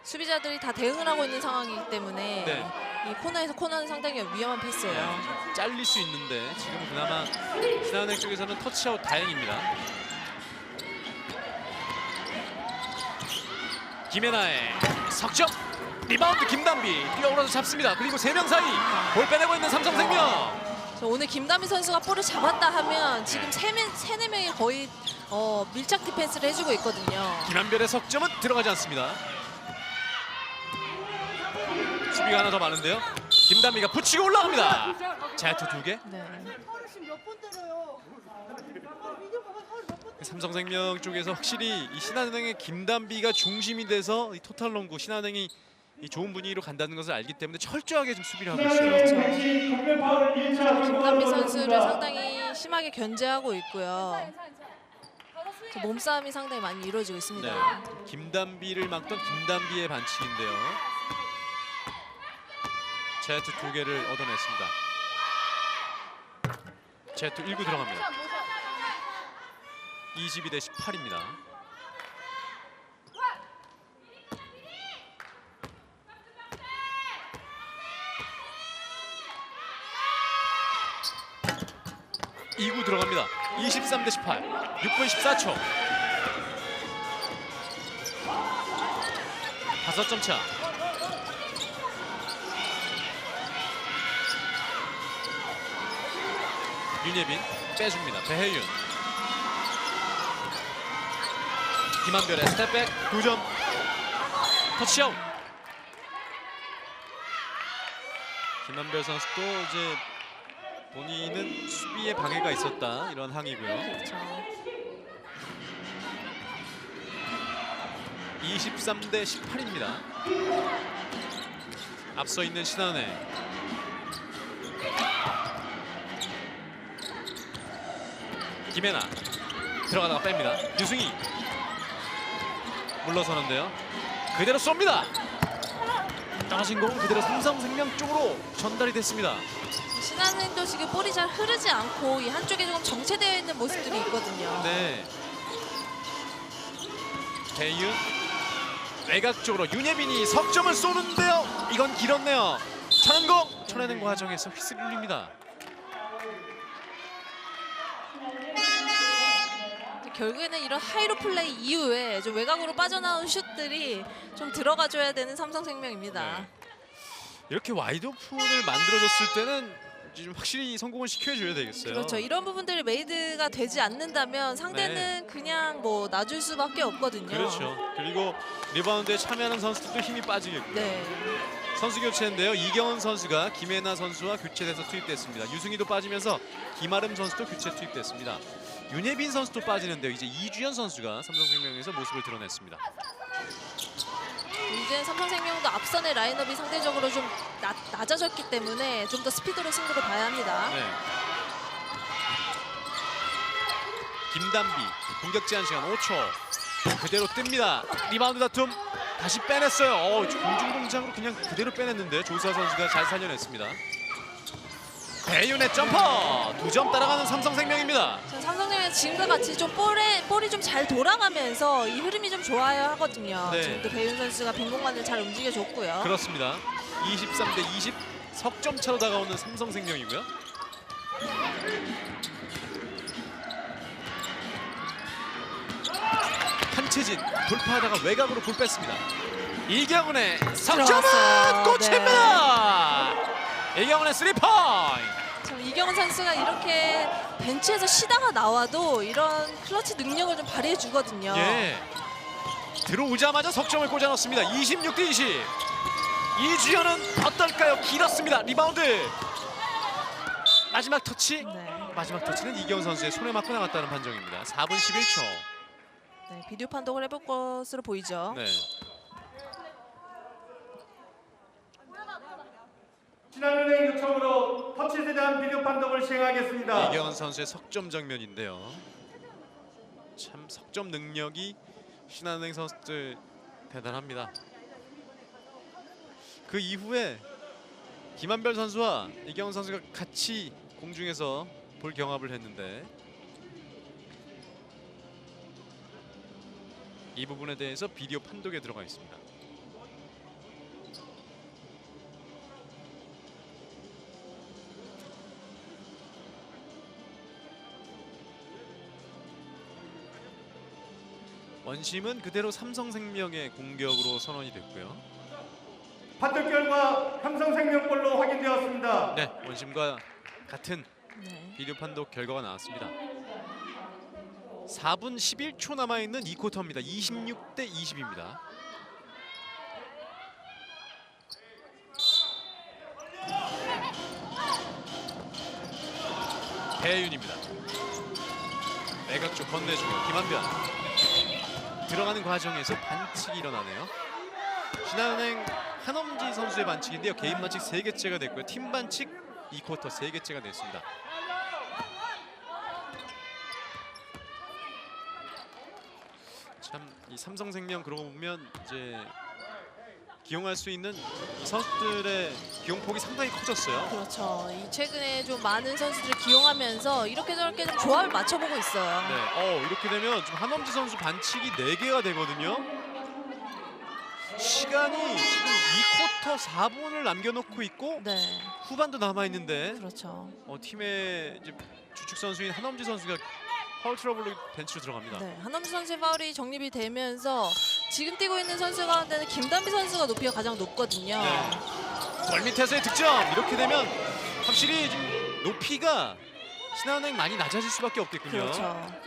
Speaker 1: 수비자들이 다 대응을 하고 있는 상황이기 때문에
Speaker 2: 네.
Speaker 1: 이 코너에서 코너는 상당히 위험한 패스예요.
Speaker 2: 네, 잘릴 수 있는데 지금 그나마 신한은행 쪽에서는 터치아웃 다행입니다. 김혜나의 석점 리바운드 김단비 뛰어올라서 잡습니다. 그리고 3명 사이 볼 빼내고 있는 삼성생명.
Speaker 1: 오늘 김다미 선수가 볼을 잡았다 하면 지금 세네 명이 거의 밀착 디펜스를 해주고 있거든요.
Speaker 2: 김한별의 석점은 들어가지 않습니다. 수비가 하나 더 많은데요. 김단비가 붙이고 올라갑니다. 자유투 2개.
Speaker 1: 네.
Speaker 2: 삼성생명 쪽에서 확실히 이 신한은행의 김단비가 중심이 돼서 이 토탈농구 신한은행이 이 좋은 분위기로 간다는 것을 알기 때문에 철저하게 좀 수비를 하고 있어요.
Speaker 1: 그렇죠. 김단비 선수를 상당히 심하게 견제하고 있고요. 몸싸움이 상당히 많이 이루어지고 있습니다.
Speaker 2: 네. 김단비를 막던 김단비의 반칙인데요. 제트 2개를 얻어냈습니다. 제트 1구 들어갑니다. 22대 18입니다. 이구 들어갑니다. 23대 18. 6분 14초. 5점 차. 윤예빈 빼줍니다. 배혜윤. 김한별의 스텝백 2점. 터치아웃. 김한별 선수도 이제 본인은 수비에 방해가 있었다 이런 항의고요.
Speaker 1: 그렇죠.
Speaker 2: 23대 18입니다. 앞서 있는 신한은행. 김혜나 들어가다가 뺍니다. 유승희 물러서는데요. 그대로 쏩니다. 떨어진 공은 그대로 삼성생명 쪽으로 전달이 됐습니다.
Speaker 1: 신한은행도 지금 볼이 잘 흐르지 않고 이 한쪽에 조금 정체되어 있는 모습들이 있거든요.
Speaker 2: 네. 배윤 외곽 쪽으로 윤예빈이 석점을 쏘는데요. 이건 길었네요. 천연공 쳐내는 과정에서 휘슬립니다.
Speaker 1: 결국에는 이런 하이로 플레이 이후에 좀 외곽으로 빠져나온 슛들이 좀 들어가줘야 되는 삼성생명입니다.
Speaker 2: 네. 이렇게 와이드 오픈을 만들어줬을 때는 좀 확실히 성공을 시켜줘야 되겠어요.
Speaker 1: 그렇죠. 이런 부분들이 메이드가 되지 않는다면 상대는 그냥 뭐 놔줄 수밖에 없거든요.
Speaker 2: 그렇죠. 그리고 리바운드에 참여하는 선수들도 힘이 빠지겠고요.
Speaker 1: 네.
Speaker 2: 선수 교체인데요. 이경원 선수가 김혜나 선수와 교체돼서 투입됐습니다. 유승희도 빠지면서 김아름 선수도 교체 투입됐습니다. 윤예빈 선수도 빠지는데요. 이제 이주연 선수가 삼성생명에서 모습을 드러냈습니다.
Speaker 1: 이제 삼성생명도 앞선의 라인업이 상대적으로 좀 낮아졌기 때문에 좀 더 스피드로 승부를 봐야 합니다.
Speaker 2: 네. 김단비 공격 제한 시간 5초. 그대로 뜹니다. 리바운드 다툼 다시 빼냈어요. 공중 동작으로 그냥 그대로 빼냈는데 조수아 선수가 잘 살려냈습니다. 배윤의 점퍼 2점 따라가는 삼성생명입니다.
Speaker 1: 삼성생명 지금과 같이 좀 볼이 좀 잘 돌아가면서 이 흐름이 좀 좋아야 하거든요.
Speaker 2: 네.
Speaker 1: 지금도 배윤 선수가 빈 공간을 잘 움직여줬고요.
Speaker 2: 그렇습니다. 23대 20 석점 차로 다가오는 삼성생명이고요. 한채진 돌파하다가 외곽으로 볼 뺐습니다. 이경훈의 석점은
Speaker 1: 들어갔어요.
Speaker 2: 꽂힙니다. 이경훈의 3포인트.
Speaker 1: 참 이경훈 선수가 이렇게 벤치에서 쉬다가 나와도 이런 클러치 능력을 좀 발휘해 주거든요.
Speaker 2: 예. 들어오자마자 석점을 꽂아 넣습니다. 26대 20. 이주연은 어떨까요? 길었습니다. 리바운드. 마지막 터치.
Speaker 1: 네.
Speaker 2: 마지막 터치는 이경훈 선수의 손에 맞고 나갔다는 판정입니다. 4분 11초.
Speaker 1: 네, 비디오 판독을 해볼 것으로 보이죠.
Speaker 2: 네.
Speaker 4: 신한은행 요청으로 터치에 대한 비디오 판독을 시행하겠습니다.
Speaker 2: 이경훈 선수의 석점 장면인데요. 참 석점 능력이 신한은행 선수들 대단합니다. 그 이후에 김한별 선수와 이경은 선수가 같이 공중에서 볼 경합을 했는데 이 부분에 대해서 비디오 판독에 들어가 있습니다. 원심은 그대로 삼성생명의 공격으로 선언이 됐고요.
Speaker 4: 판독 결과 삼성생명골로 확인되었습니다.
Speaker 2: 네, 원심과 같은
Speaker 1: 네.
Speaker 2: 비디오 판독 결과가 나왔습니다. 4분 11초 남아있는 2쿼터입니다. 26대 20입니다. 배윤입니다. 외곽 쪽 건네주고 김한별 들어가는 과정에서 반칙이 일어나네요. 신한은행 한엄지 선수의 반칙인데요. 개인 반칙 3개째가 됐고요. 팀 반칙 2쿼터 3개째가 됐습니다. 참 이 삼성생명 그러고 보면 이제 기용할 수 있는 이 선수들의 기용폭이 상당히 커졌어요.
Speaker 1: 그렇죠. 이 최근에 좀 많은 선수들을 기용하면서 이렇게 저렇게 좀 조합을 맞춰보고 있어요.
Speaker 2: 네, 이렇게 되면 지금 한엄지 선수 반칙이 4개가 되거든요. 시간이 지금 2쿼터 4분을 남겨놓고 있고
Speaker 1: 네,
Speaker 2: 후반도 남아 있는데
Speaker 1: 그렇죠.
Speaker 2: 팀의 이제 주축 선수인 한엄지 선수가 파울 트러블로 벤치로 들어갑니다.
Speaker 1: 네, 한엄지 선수의 파울이 정립이 되면서 지금 뛰고 있는 선수 가운데는 김단비 선수가 높이가 가장 높거든요.
Speaker 2: 네. 골 밑에서의 득점. 이렇게 되면 확실히 좀 높이가 신한은행 많이 낮아질 수밖에 없겠군요.
Speaker 1: 그렇죠.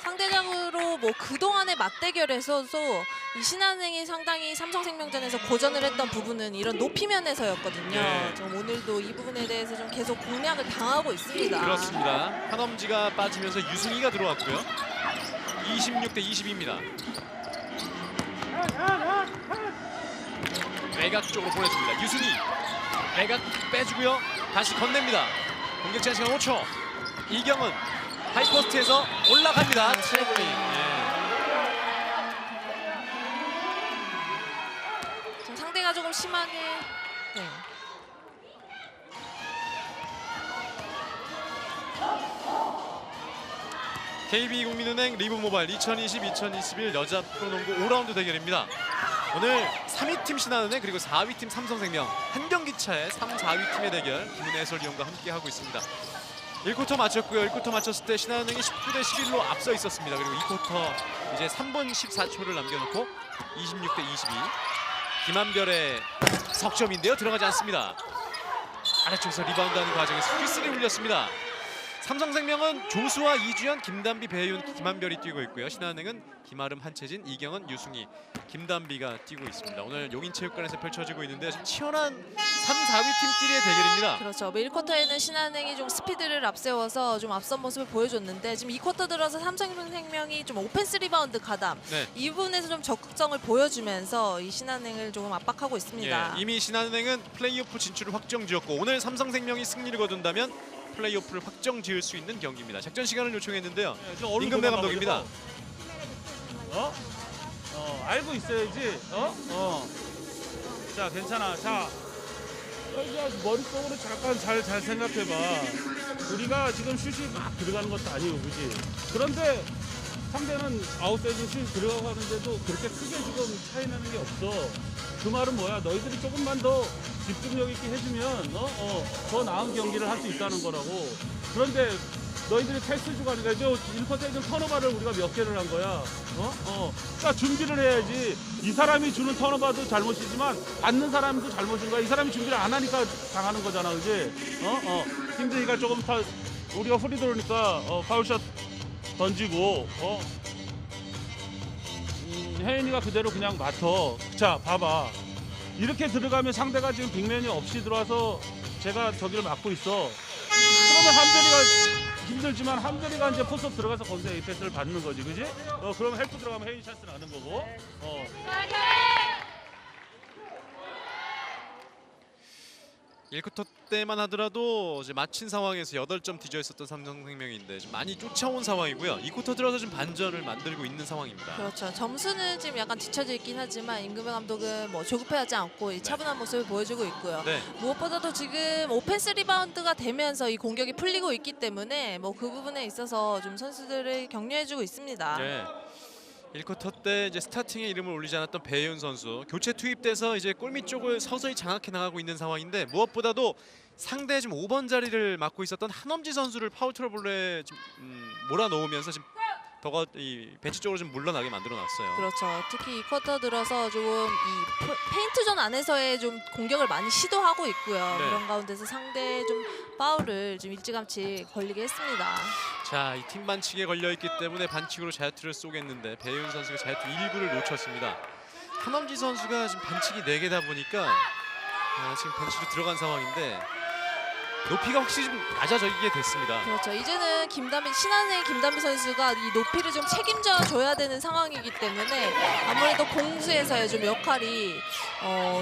Speaker 1: 상대적으로 뭐 그동안의 맞대결에서도 이 신한은행이 상당히 삼성생명전에서 고전을 했던 부분은 이런 높이 면에서였거든요.
Speaker 2: 네.
Speaker 1: 좀 오늘도 이 부분에 대해서 좀 계속 공략을 당하고 있습니다.
Speaker 2: 그렇습니다. 한엄지가 빠지면서 유승희가 들어왔고요. 26대 20입니다. 외곽 쪽으로 보내줍니다. 유승희 외곽 빼주고요. 다시 건넵니다. 공격 제한 시간 5초. 이경은 하이포스트에서 올라갑니다. 트래블링.
Speaker 1: 지금 상대가 조금 심하게 네.
Speaker 2: KB국민은행 리브모바일 2020-2021 여자 프로농구 5라운드 대결입니다. 오늘 3위 팀 신한은행 그리고 4위 팀 삼성생명 한 경기 차에 3, 4위 팀의 대결 김은혜 해설위원과 함께 하고 있습니다. 1쿼터 마쳤고요. 1쿼터 마쳤을 때 신한은행이 19대 11로 앞서 있었습니다. 그리고 2쿼터 이제 3분 14초를 남겨놓고 26대 22. 김한별의 석점인데요. 들어가지 않습니다. 아래쪽에서 리바운드하는 과정에서 휘슬이 울렸습니다. 삼성생명은 조수아, 이주연, 김단비, 배윤, 김한별이 뛰고 있고요. 신한은행은 김아름, 한채진, 이경은, 유승희, 김단비가 뛰고 있습니다. 오늘 용인체육관에서 펼쳐지고 있는데 좀 치열한 3, 4위 팀끼리의 대결입니다.
Speaker 1: 그렇죠. 1쿼터에는 신한은행이 좀 스피드를 앞세워서 좀 앞선 모습을 보여줬는데 지금 2쿼터 들어서 삼성생명이 좀 오펜스 리바운드 가담
Speaker 2: 네.
Speaker 1: 이 부분에서 좀 적극성을 보여주면서 이 신한은행을 조금 압박하고 있습니다.
Speaker 2: 예, 이미 신한은행은 플레이오프 진출을 확정지었고 오늘 삼성생명이 승리를 거둔다면 플레이오프를 확정지을 수 있는 경기입니다. 작전 시간을 요청했는데요. 임금배 감독입니다.
Speaker 3: 알고 있어야지. 자, 괜찮아. 자, 머릿속으로 잠깐 잘 생각해봐. 우리가 지금 슛이 막 들어가는 것도 아니고, 그지? 그런데 상대는 아웃사이드 슛이 들어가는데도 그렇게 크게 지금 차이 나는 게 없어. 그 말은 뭐야? 너희들이 조금만 더 집중력 있게 해주면 더 나은 경기를 할 수 있다는 거라고. 그런데 너희들이 패스 주고 하니까 이제 1쿼터에 턴오버를 우리가 몇 개를 한 거야. 그러니까 준비를 해야지. 이 사람이 주는 턴오버도 잘못이지만 받는 사람도 잘못인 거야. 이 사람이 준비를 안 하니까 당하는 거잖아, 그지? 힘드니까 조금 더 우리가 프리 들어오니까 파울샷 던지고 혜인이가 그대로 그냥 맡어. 자, 봐봐. 이렇게 들어가면 상대가 지금 빅맨이 없이 들어와서 제가 저기를 막고 있어. 그러면 한별이가 힘들지만 한별이가 이제 포스업 들어가서 거기서 A 패스를 받는 거지, 그지? 그럼 헬프 들어가면 혜인 찬스 나는 거고.
Speaker 2: 1쿼터 때만 하더라도 이제 마친 상황에서 8점 뒤져 있었던 삼성생명인데 좀 많이 쫓아온 상황이고요. 2쿼터 들어서 좀 반전을 만들고 있는 상황입니다.
Speaker 1: 그렇죠. 점수는 지금 약간 뒤쳐져 있긴 하지만 임금현 감독은 뭐 조급해하지 않고 이 차분한 모습을 보여주고 있고요.
Speaker 2: 네.
Speaker 1: 무엇보다도 지금 오펜스 리바운드가 되면서 이 공격이 풀리고 있기 때문에 뭐 그 부분에 있어서 좀 선수들을 격려해주고 있습니다.
Speaker 2: 네. 1쿼터 때 이제 스타팅에 이름을 올리지 않았던 배윤 선수 교체 투입돼서 이제 골밑 쪽을 서서히 장악해 나가고 있는 상황인데 무엇보다도 상대 지금 5번 자리를 맡고 있었던 한엄지 선수를 파울 트러블에 좀, 몰아넣으면서 지금 더가 이 벤치 쪽으로 좀 물러나게 만들어놨어요.
Speaker 1: 그렇죠. 특히 이 쿼터 들어서 조금 이 페인트존 안에서의 좀 공격을 많이 시도하고 있고요.
Speaker 2: 네.
Speaker 1: 그런 가운데서 상대의 좀 파울을 좀 일찌감치 걸리게 했습니다.
Speaker 2: 자, 이 팀 반칙에 걸려 있기 때문에 반칙으로 자유투를 쏘겠는데 배윤 선수가 자유투 1구를 놓쳤습니다. 한엄지 선수가 지금 반칙이 4개다 보니까 지금 벤치로 들어간 상황인데 높이가 확실히 좀 낮아지게 됐습니다.
Speaker 1: 그렇죠. 이제는 신한의 김단비 선수가 이 높이를 좀 책임져 줘야 되는 상황이기 때문에 아무래도 공수에서의 좀 역할이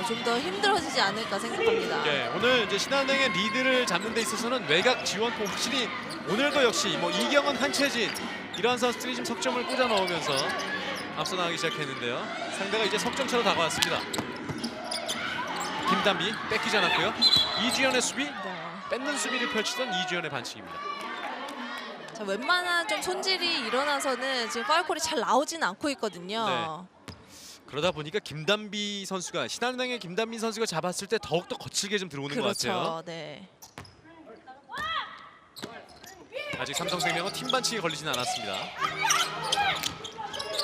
Speaker 1: 좀 더 힘들어지지 않을까 생각합니다.
Speaker 2: 네, 오늘 이제 신한은행의 리드를 잡는 데 있어서는 외곽 지원도 확실히 오늘도 역시 뭐 이경원, 한채진 이러한 선수들이 지금 석점을 꽂아 넣으면서 앞서 나가기 시작했는데요. 상대가 이제 석점차로 다가왔습니다. 김단비 뺏기지 않았고요. 이주연의 수비,
Speaker 1: 네.
Speaker 2: 뺏는 수비를 펼치던 이주연의 반칙입니다.
Speaker 1: 자, 웬만한 좀 손질이 일어나서는 지금 파울콜이 잘 나오진 않고 있거든요.
Speaker 2: 네. 그러다 보니까 김단비 선수가 신한은행의 김단비 선수가 잡았을 때 더욱더 거칠게 좀 들어오는 것 같아요.
Speaker 1: 그렇죠. 네.
Speaker 2: 아직 삼성생명은 팀 반칙에 걸리진 않았습니다.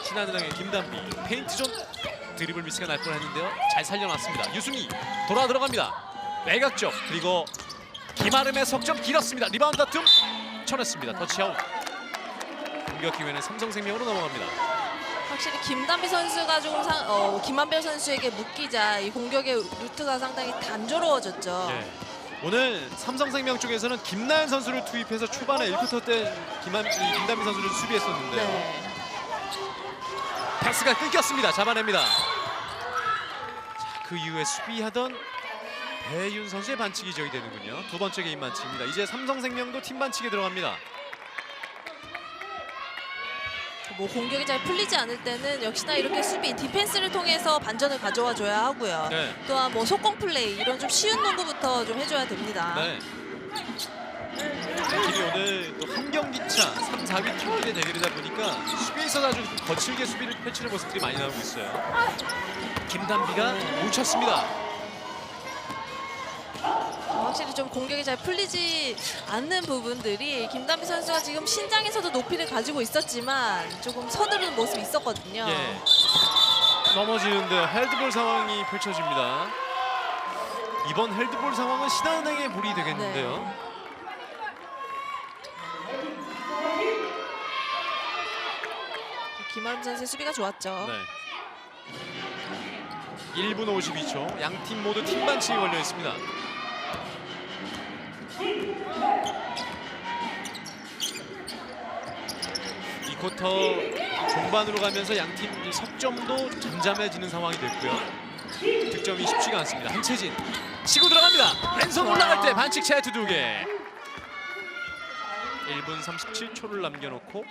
Speaker 2: 신한은행의 김단비 페인트존 드리블 미스가 날 뻔했는데요. 잘 살려놨습니다. 유승희 돌아 들어갑니다. 외곽쪽 그리고 김아름의 석점 길었습니다. 리바운드 다툼 쳐냈습니다. 터치아웃. 공격 기회는 삼성생명으로 넘어갑니다.
Speaker 1: 확실히 김단비 선수가 조금 김한별 선수에게 묶이자 이 공격의 루트가 상당히 단조로워졌죠.
Speaker 2: 네. 오늘 삼성생명 쪽에서는 김나연 선수를 투입해서 초반에 1쿼터 때 김단비 선수를 수비했었는데요.
Speaker 1: 네.
Speaker 2: 패스가 끊겼습니다. 잡아냅니다. 자, 그 이후에 수비하던 배윤 선수의 반칙이 저기 되는군요. 두 번째 개인 반칙입니다. 이제 삼성생명도 팀 반칙에 들어갑니다.
Speaker 1: 뭐 공격이 잘 풀리지 않을 때는 역시나 이렇게 수비, 디펜스를 통해서 반전을 가져와 줘야 하고요.
Speaker 2: 네.
Speaker 1: 또한 뭐 속공 플레이 이런 좀 쉬운 농구부터 좀 해줘야 됩니다.
Speaker 2: 네. 팀이 오늘 또 한 경기차 3, 4위 팀들의 대결이다 보니까 수비에 있어서 아주 거칠게 수비를 펼치는 모습들이 많이 나오고 있어요. 김단비가 놓쳤습니다.
Speaker 1: 확실히 좀 공격이 잘 풀리지 않는 부분들이 김단비 선수가 지금 신장에서도 높이를 가지고 있었지만 조금 서두르는 모습이 있었거든요.
Speaker 2: 예. 넘어지는데 헤드볼 상황이 펼쳐집니다. 이번 헤드볼 상황은 신한은행의 볼이 되겠는데요.
Speaker 1: 네. 김아름 선수의 수비가 좋았죠.
Speaker 2: 네. 1분 52초. 양 팀 모두 팀 반칙이 걸려 있습니다. 이 쿼터 종반으로 가면서 양 팀 석점도 잠잠해지는 상황이 됐고요. 득점이 쉽지가 않습니다. 한채진 치고 들어갑니다. 왼손 올라갈 때 반칙 차이트 2개. 1분 37초를 남겨놓고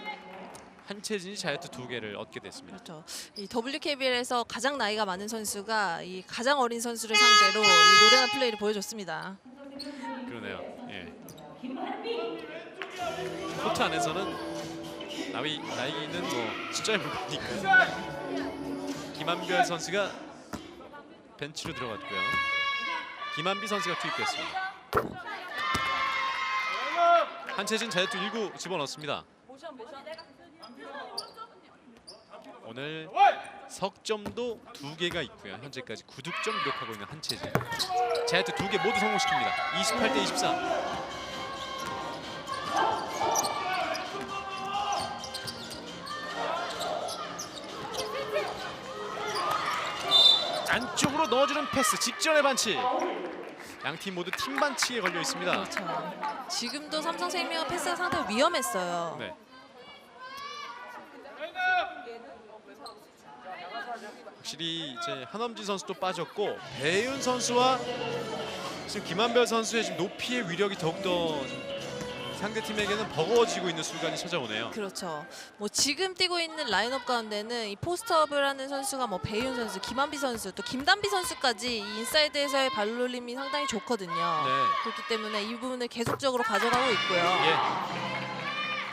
Speaker 2: 한채진이 자유투 2개를 얻게 됐습니다.
Speaker 1: 그렇죠. 이 WKBL에서 가장 나이가 많은 선수가 이 가장 어린 선수를 상대로 이 노련한 플레이를 보여줬습니다.
Speaker 2: 그러네요. 예. 코트 안에서는 나이는 뭐 숫자에 불과하니까. 김한별 선수가 벤치로 들어갔고요. 김한비 선수가 투입됐습니다. 한채진 자유투 1구 집어넣습니다. 오늘 석점도 2개가 있고요. 현재까지 9득점 기록하고 있는 한채진. 자유투 2개 모두 성공시킵니다. 28대 24. 안쪽으로 넣어주는 패스, 직전의 반칙. 양팀 모두 팀 반칙에 걸려 있습니다.
Speaker 1: 그렇죠. 지금도 삼성생명 패스가 상당히 위험했어요.
Speaker 2: 네. 확실히 이제 한엄지 선수도 빠졌고 배윤 선수와 지금 김한별 선수의 지금 높이의 위력이 더욱더 상대 팀에게는 버거워지고 있는 순간이 찾아오네요.
Speaker 1: 그렇죠. 뭐 지금 뛰고 있는 라인업 가운데는 이 포스트업을 하는 선수가 뭐 배윤 선수, 김한비 선수, 또 김단비 선수까지 이 인사이드에서의 발놀림이 상당히 좋거든요.
Speaker 2: 네.
Speaker 1: 그렇기 때문에 이 부분을 계속적으로 가져가고 있고요.
Speaker 2: 예.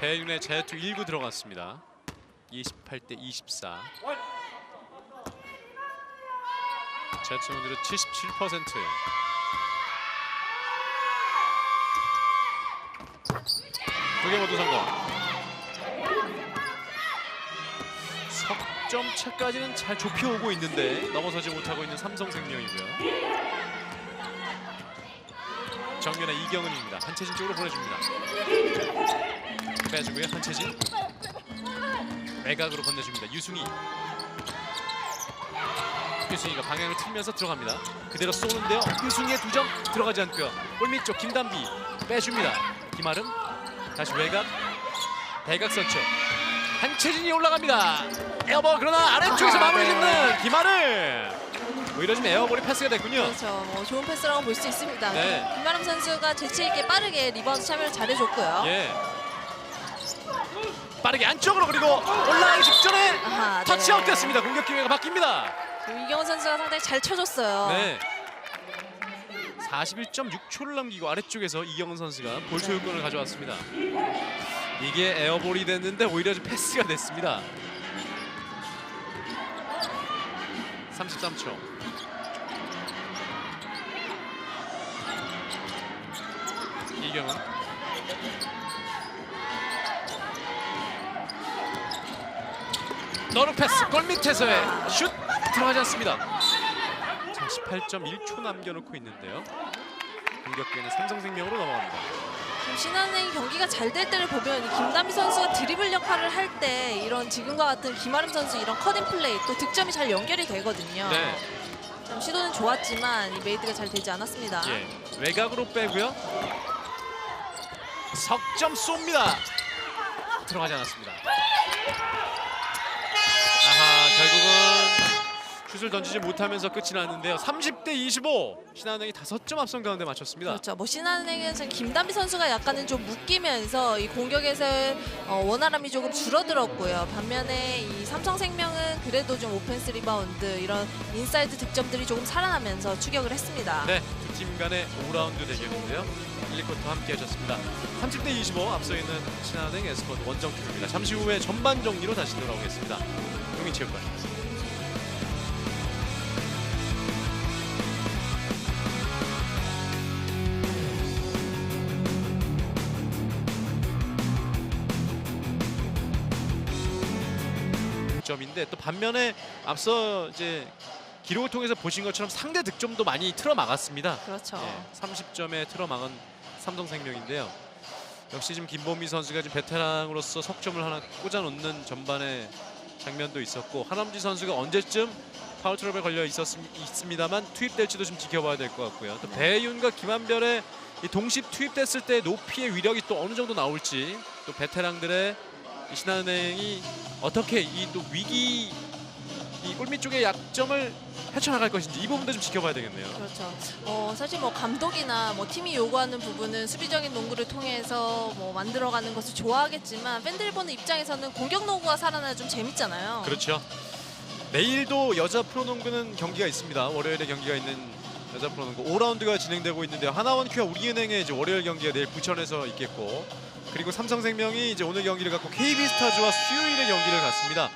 Speaker 2: 배윤의 제투 1구 들어갔습니다. 28대 24. 제투 오늘은 77%. 두 개 모두 성공. 석점 차까지는 잘 좁혀오고 있는데 넘어서지 못하고 있는 삼성생명이고요. 정면에 이경은입니다. 한채진 쪽으로 보내줍니다. 빼주고요. 한채진 외곽으로 건네줍니다. 유승희. 유승희가 방향을 틀면서 들어갑니다. 그대로 쏘는데요. 유승희의 2점 들어가지 않고요. 골밑 쪽 김단비 빼줍니다. 김아름 다시 외곽 대각선 쪽 한채진이 올라갑니다. 에어볼 그러나 아래쪽에서 마무리 짓는 김아름. 오히려 좀 에어볼이 패스가 됐군요.
Speaker 1: 그렇죠. 뭐 좋은 패스라고 볼 수 있습니다.
Speaker 2: 네.
Speaker 1: 김아름 선수가 재치 있게 빠르게 리바운드 참여를 잘해줬고요.
Speaker 2: 예. 빠르게 안쪽으로 그리고 올라가기 직전에
Speaker 1: 아하,
Speaker 2: 터치아웃
Speaker 1: 네.
Speaker 2: 됐습니다. 공격 기회가 바뀝니다.
Speaker 1: 이경원 선수가 상당히 잘 쳐줬어요.
Speaker 2: 네. 41.6초를 남기고 아래쪽에서 이경은 선수가 볼 소유권을 가져왔습니다. 이게 에어볼이 됐는데 오히려 좀 패스가 됐습니다. 33초. 이경은 너른 패스 골 밑에서의 슛 들어가지 않습니다. 자, 18.1초 남겨놓고 있는데요. 공격기에는 삼성생명으로 넘어갑니다.
Speaker 1: 지금 신한은행이 경기가 잘 될 때를 보면 이 김단비 선수가 드리블 역할을 할 때 이런 지금과 같은 김아름 선수 이런 커팅 플레이 또 득점이 잘 연결이 되거든요.
Speaker 2: 네.
Speaker 1: 좀 시도는 좋았지만 이 메이드가 잘 되지 않았습니다.
Speaker 2: 예, 외곽으로 빼고요. 석점 쏩니다. 들어가지 않았습니다. 아하, 결국은 슛을 던지지 못하면서 끝이 났는데요. 30대 25. 신한은행이 5점 앞선 가운데 맞췄습니다.
Speaker 1: 그렇죠. 뭐 신한은행에서는 김단비 선수가 약간은 좀 묶이면서 이 공격에서의 원활함이 조금 줄어들었고요. 반면에 이 삼성생명은 그래도 좀 오펜스 리바운드 이런 인사이드 득점들이 조금 살아나면서 추격을 했습니다.
Speaker 2: 네, 두 팀 간의 5라운드 대결인데요. 1, 2쿼터 함께 하셨습니다. 30대 25 앞서 있는 신한은행 에스퍼트 원정팀입니다. 잠시 후에 전반 정리로 다시 돌아오겠습니다. 용인체육관. 점인데 또 반면에 앞서 이제 기록을 통해서 보신 것처럼 상대 득점도 많이 틀어 막았습니다.
Speaker 1: 그렇죠.
Speaker 2: 예, 30점에 틀어 막은 삼성생명인데요. 역시 지금 김보미 선수가 지금 베테랑으로서 석점을 하나 꽂아놓는 전반의 장면도 있었고 한엄지 선수가 언제쯤 파울 트러블에 걸려 있습니다만 투입될지도 좀 지켜봐야 될 것 같고요. 또 배윤과 김한별의 이 동시 투입됐을 때 높이의 위력이 또 어느 정도 나올지 또 베테랑들의 이 신한은행이 어떻게 이 또 위기 이 골밑 쪽의 약점을 헤쳐나갈 것인지 이 부분도 좀 지켜봐야 되겠네요.
Speaker 1: 그렇죠. 사실 뭐 감독이나 뭐 팀이 요구하는 부분은 수비적인 농구를 통해서 뭐 만들어가는 것을 좋아하겠지만 팬들이 보는 입장에서는 공격 농구가 살아나야 좀 재밌잖아요.
Speaker 2: 그렇죠. 내일도 여자 프로농구는 경기가 있습니다. 월요일에 경기가 있는 여자 프로농구 5라운드가 진행되고 있는데요. 하나원큐와 우리은행의 이제 월요일 경기가 내일 부천에서 있겠고, 그리고 삼성생명이 이제 오늘 경기를 갖고 KB스타즈와 수요일에 경기를 갖습니다.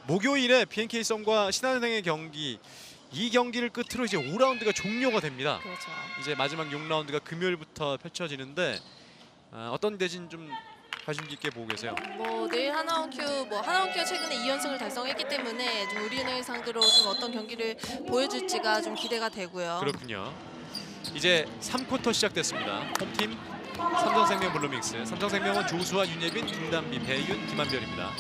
Speaker 2: 목요일에 BNK 썸과 신한은행의 경기, 이 경기를 끝으로 이제 5라운드가 종료가 됩니다.
Speaker 1: 그렇죠.
Speaker 2: 이제 마지막 6라운드가 금요일부터 펼쳐지는데 어떤 대진 좀 관심 깊게 보고 계세요?
Speaker 1: 뭐 내일 하나원큐가 최근에 2연승을 달성했기 때문에 좀 우리은행 상대로 좀 어떤 경기를 보여줄지가 좀 기대가 되고요.
Speaker 2: 그렇군요. 이제 3쿼터 시작됐습니다. 홈팀 삼성생명 블루믹스. 삼성생명은 조수아, 윤예빈, 김단비, 배윤, 김한별입니다.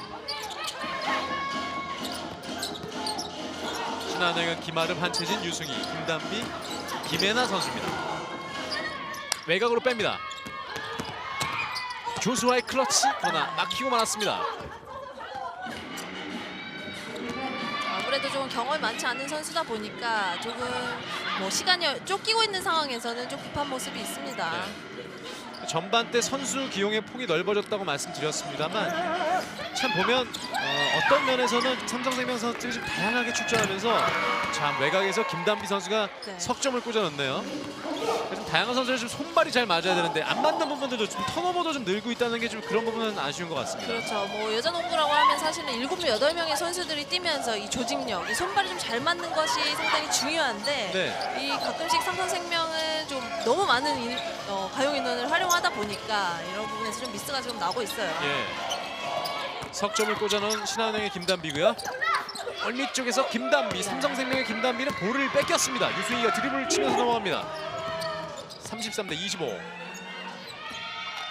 Speaker 2: 신한은행은 김아름, 한채진, 유승희, 김단비, 김혜나 선수입니다. 외곽으로 뺍니다. 조수아의 클러치, 그러나 막히고 말았습니다.
Speaker 1: 아무래도 좀 경험이 많지 않은 선수다 보니까 조금 뭐 시간이 쫓기고 있는 상황에서는 좀 급한 모습이 있습니다.
Speaker 2: 전반 때 선수 기용의 폭이 넓어졌다고 말씀드렸습니다만 참 보면 어떤 면에서는 삼성생명 선수들이 좀 다양하게 출전하면서 참 외곽에서 김단비 선수가
Speaker 1: 네.
Speaker 2: 석점을 꽂아 넣네요. 좀 다양한 선수들 좀 손발이 잘 맞아야 되는데 안 맞는 부분들도 좀 턴오버도 좀 늘고 있다는 게 좀 그런 부분은 아쉬운 것 같습니다.
Speaker 1: 그렇죠. 뭐 여자 농구라고 하면 사실은 7명, 8명의 선수들이 뛰면서 이 조직력, 이 손발이 좀 잘 맞는 것이 상당히 중요한데
Speaker 2: 네.
Speaker 1: 이 가끔씩 삼성생명은 좀 너무 많은 가용 인원을 활용하다 보니까 이런 부분에서 좀 미스가 지금 나고 있어요.
Speaker 2: 예. 석점을 꽂아놓은 신한은행의 김단비고요. 얼밑 쪽에서 김단비, 삼성생명의 김단비는 볼을 뺏겼습니다. 유수희가 드리블을 치면서 넘어갑니다. 33대 25.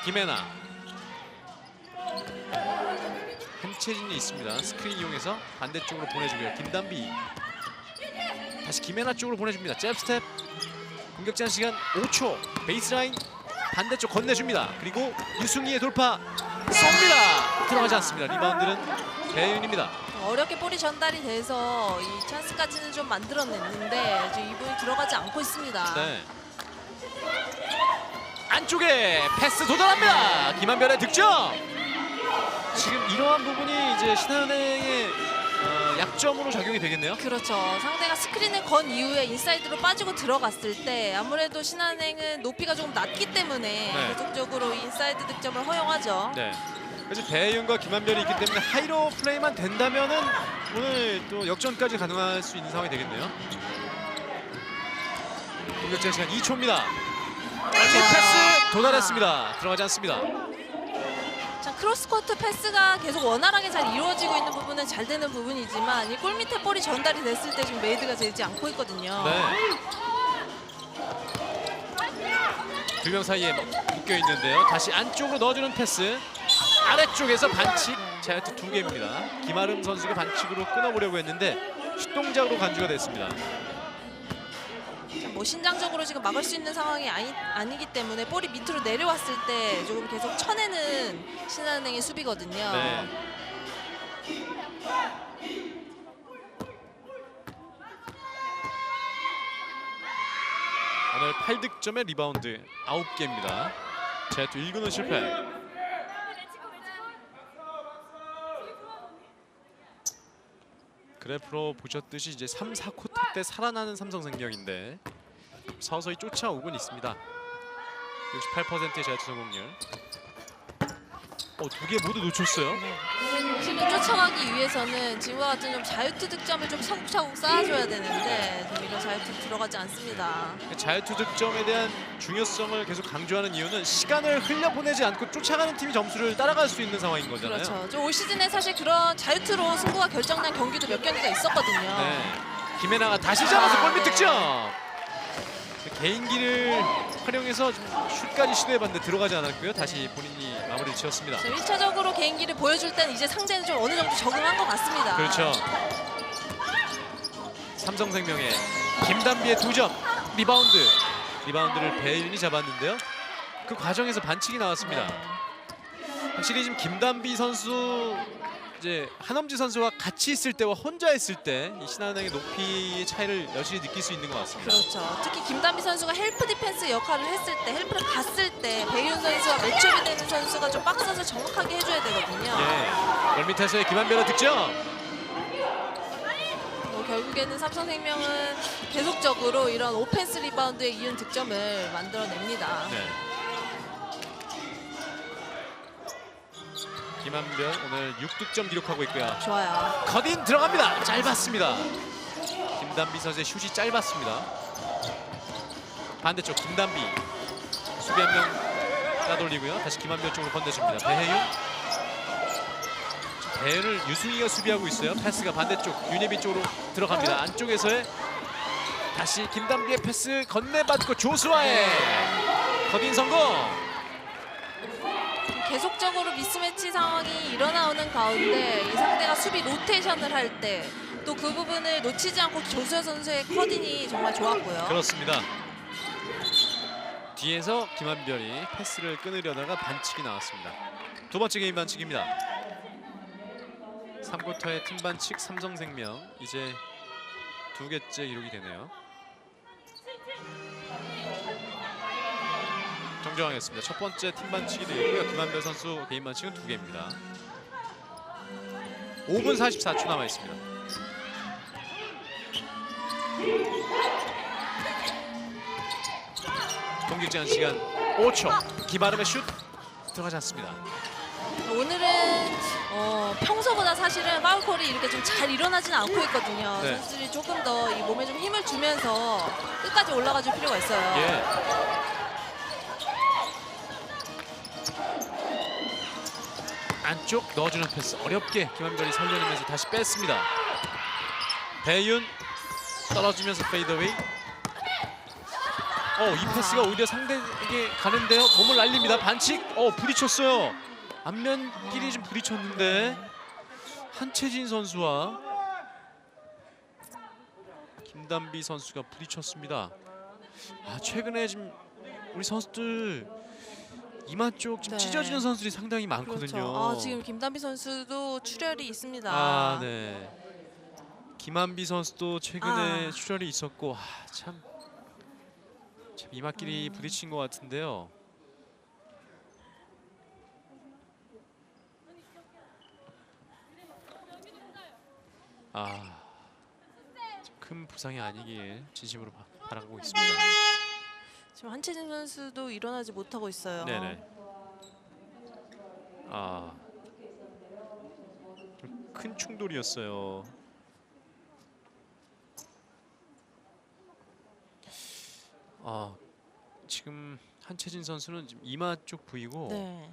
Speaker 2: 김혜나. hen채진이 있습니다. 스크린 이용해서 반대쪽으로 보내주고요. 김단비. 다시 김혜나 쪽으로 보내줍니다. 잽스텝. 공격 제한 시간 5초. 베이스라인 반대쪽 건네줍니다. 그리고 유승희의 돌파 쏩니다. 들어가지 않습니다. 리바운드는 배윤입니다.
Speaker 1: 어렵게 볼이 전달이 돼서 이 찬스까지는 좀 만들어냈는데 지금 이분이 들어가지 않고 있습니다.
Speaker 2: 네. 안쪽에 패스 도달합니다. 김한별의 득점. 지금 이러한 부분이 이제 신한은행의 약점으로 작용이 되겠네요.
Speaker 1: 그렇죠. 상대가 스크린을 건 이후에 인사이드로 빠지고 들어갔을 때 아무래도 신한은행은 높이가 조금 낮기 때문에
Speaker 2: 네.
Speaker 1: 계속적으로 인사이드 득점을 허용하죠.
Speaker 2: 네. 그래서 배윤과 김한별이 있기 때문에 하이로 플레이만 된다면은 오늘 또 역전까지 가능할 수 있는 상황이 되겠네요. 공격 제한 시간 2초입니다. 패스 도달했습니다. 들어가지 않습니다.
Speaker 1: 자, 크로스코트 패스가 계속 원활하게 잘 이루어지고 있는 부분은 잘 되는 부분이지만 이 골 밑에 볼이 전달이 됐을 때 지금 메이드가 되지 않고 있거든요.
Speaker 2: 네. 두 명 사이에 묶여 있는데요. 다시 안쪽으로 넣어주는 패스. 아래쪽에서 반칙. 자유투 2개입니다. 김아름 선수가 반칙으로 끊어보려고 했는데 슛 동작으로 간주가 됐습니다.
Speaker 1: 뭐 신장적으로 지금 막을 수 있는 상황이 아니기 때문에 볼이 밑으로 내려왔을 때 조금 계속 쳐내는 신한은행의 수비거든요.
Speaker 2: 네. 오늘 8득점에 리바운드 9개입니다. 자유투 1구는 실패. 그래프로 보셨듯이 이제 3, 4쿼터 때 살아나는 삼성생명인데 서서히 쫓아오곤 있습니다. 68%의 자유투 성공률. 2개 모두 놓쳤어요.
Speaker 1: 지금 쫓아가기 위해서는 지금과 같은 좀 자유투 득점을 좀 차곡차곡 쌓아줘야 되는데 좀 이런 자유투 들어가지 않습니다.
Speaker 2: 자유투 득점에 대한 중요성을 계속 강조하는 이유는 시간을 흘려보내지 않고 쫓아가는 팀이 점수를 따라갈 수 있는 상황인 거잖아요.
Speaker 1: 그렇죠. 좀 올 시즌에 사실 그런 자유투로 승부가 결정난 경기도 몇 경기가 있었거든요.
Speaker 2: 네. 김혜나가 다시 잡아서 골밑 득점. 개인기를 활용해서 좀 슛까지 시도해봤는데 들어가지 않았고요. 다시 본인이 마무리를 지었습니다.
Speaker 1: 1차적으로 개인기를 보여줄 때는 이제 상대는 좀 어느 정도 적응한 것 같습니다.
Speaker 2: 그렇죠. 삼성생명의 김단비의 2점. 리바운드를 배윤이 잡았는데요. 그 과정에서 반칙이 나왔습니다. 확실히 지금 김단비 선수, 이제 한엄지 선수와 같이 있을 때와 혼자 있을 때 이 신한은행의 높이의 차이를 여실히 느낄 수 있는 것 같습니다.
Speaker 1: 그렇죠. 특히 김단비 선수가 헬프 디펜스 역할을 했을 때, 헬프를 갔을 때 배윤 선수와 매치업이 되는 선수가 좀 박스에서 정확하게 해줘야 되거든요.
Speaker 2: 네, 골밑에서의 김한별의 득점.
Speaker 1: 결국에는 삼성생명은 계속적으로 이런 오펜스 리바운드에 이은 득점을 만들어냅니다.
Speaker 2: 네. 김한별 오늘 6득점 기록하고 있고요.
Speaker 1: 좋아요.
Speaker 2: 컷인 들어갑니다. 짧았습니다. 김단비 선수의 슛이 짧았습니다. 반대쪽 김단비 수비 한 명 따돌리고요. 다시 김한별 쪽으로 건네줍니다. 배혜윤. 배혜윤을 유승희가 수비하고 있어요. 패스가 반대쪽 윤예빈 쪽으로 들어갑니다. 안쪽에서의 다시 김단비의 패스 건네받고 조수아의 컷인 성공.
Speaker 1: 계속적으로 미스매치 상황이 일어나오는 가운데 이 상대가 수비 로테이션을 할 때 또 그 부분을 놓치지 않고 조수아 선수의 컷인이 정말 좋았고요.
Speaker 2: 그렇습니다. 뒤에서 김한별이 패스를 끊으려다가 반칙이 나왔습니다. 두 번째 게임 반칙입니다. 3쿼터의 팀 반칙 삼성생명 이제 2개째 기록이 되네요. 정정하겠습니다. 첫 번째 팀 반칙이 되고요. 김한별 선수 개인 반칙은 2개입니다. 5분 44초 남아 있습니다. 공격 제한 시간 5초. 김아름의 슛 들어가지 않습니다.
Speaker 1: 오늘은 평소보다 사실은 파울콜이 이렇게 좀 잘 일어나지는 않고 있거든요.
Speaker 2: 네.
Speaker 1: 선수들이 조금 더 이 몸에 좀 힘을 주면서 끝까지 올라가 줄 필요가 있어요.
Speaker 2: 예. 안쪽 넣어주는 패스 어렵게 김한별이 살려내면서 다시 뺐습니다. 배윤 떨어지면서 페이더웨이. 이 패스가 오히려 상대에게 가는데요. 몸을 날립니다. 반칙. 부딪혔어요. 앞면끼리 좀 부딪혔는데 한채진 선수와 김단비 선수가 부딪혔습니다. 최근에 지금 우리 선수들 이마 쪽 좀
Speaker 1: 네.
Speaker 2: 찢어지는 선수들이 상당히 많거든요.
Speaker 1: 그렇죠. 지금 김단비 선수도 출혈이 있습니다.
Speaker 2: 네. 김한비 선수도 최근에 출혈이 있었고 참 이마끼리 부딪힌 것 같은데요. 큰 부상이 아니길 진심으로 바라고 있습니다.
Speaker 1: 지금 한채진 선수도 일어나지 못하고 있어요.
Speaker 2: 네네. 좀 큰 충돌이었어요. 지금 한채진 선수는 지금 이마 쪽 부위고
Speaker 1: 네.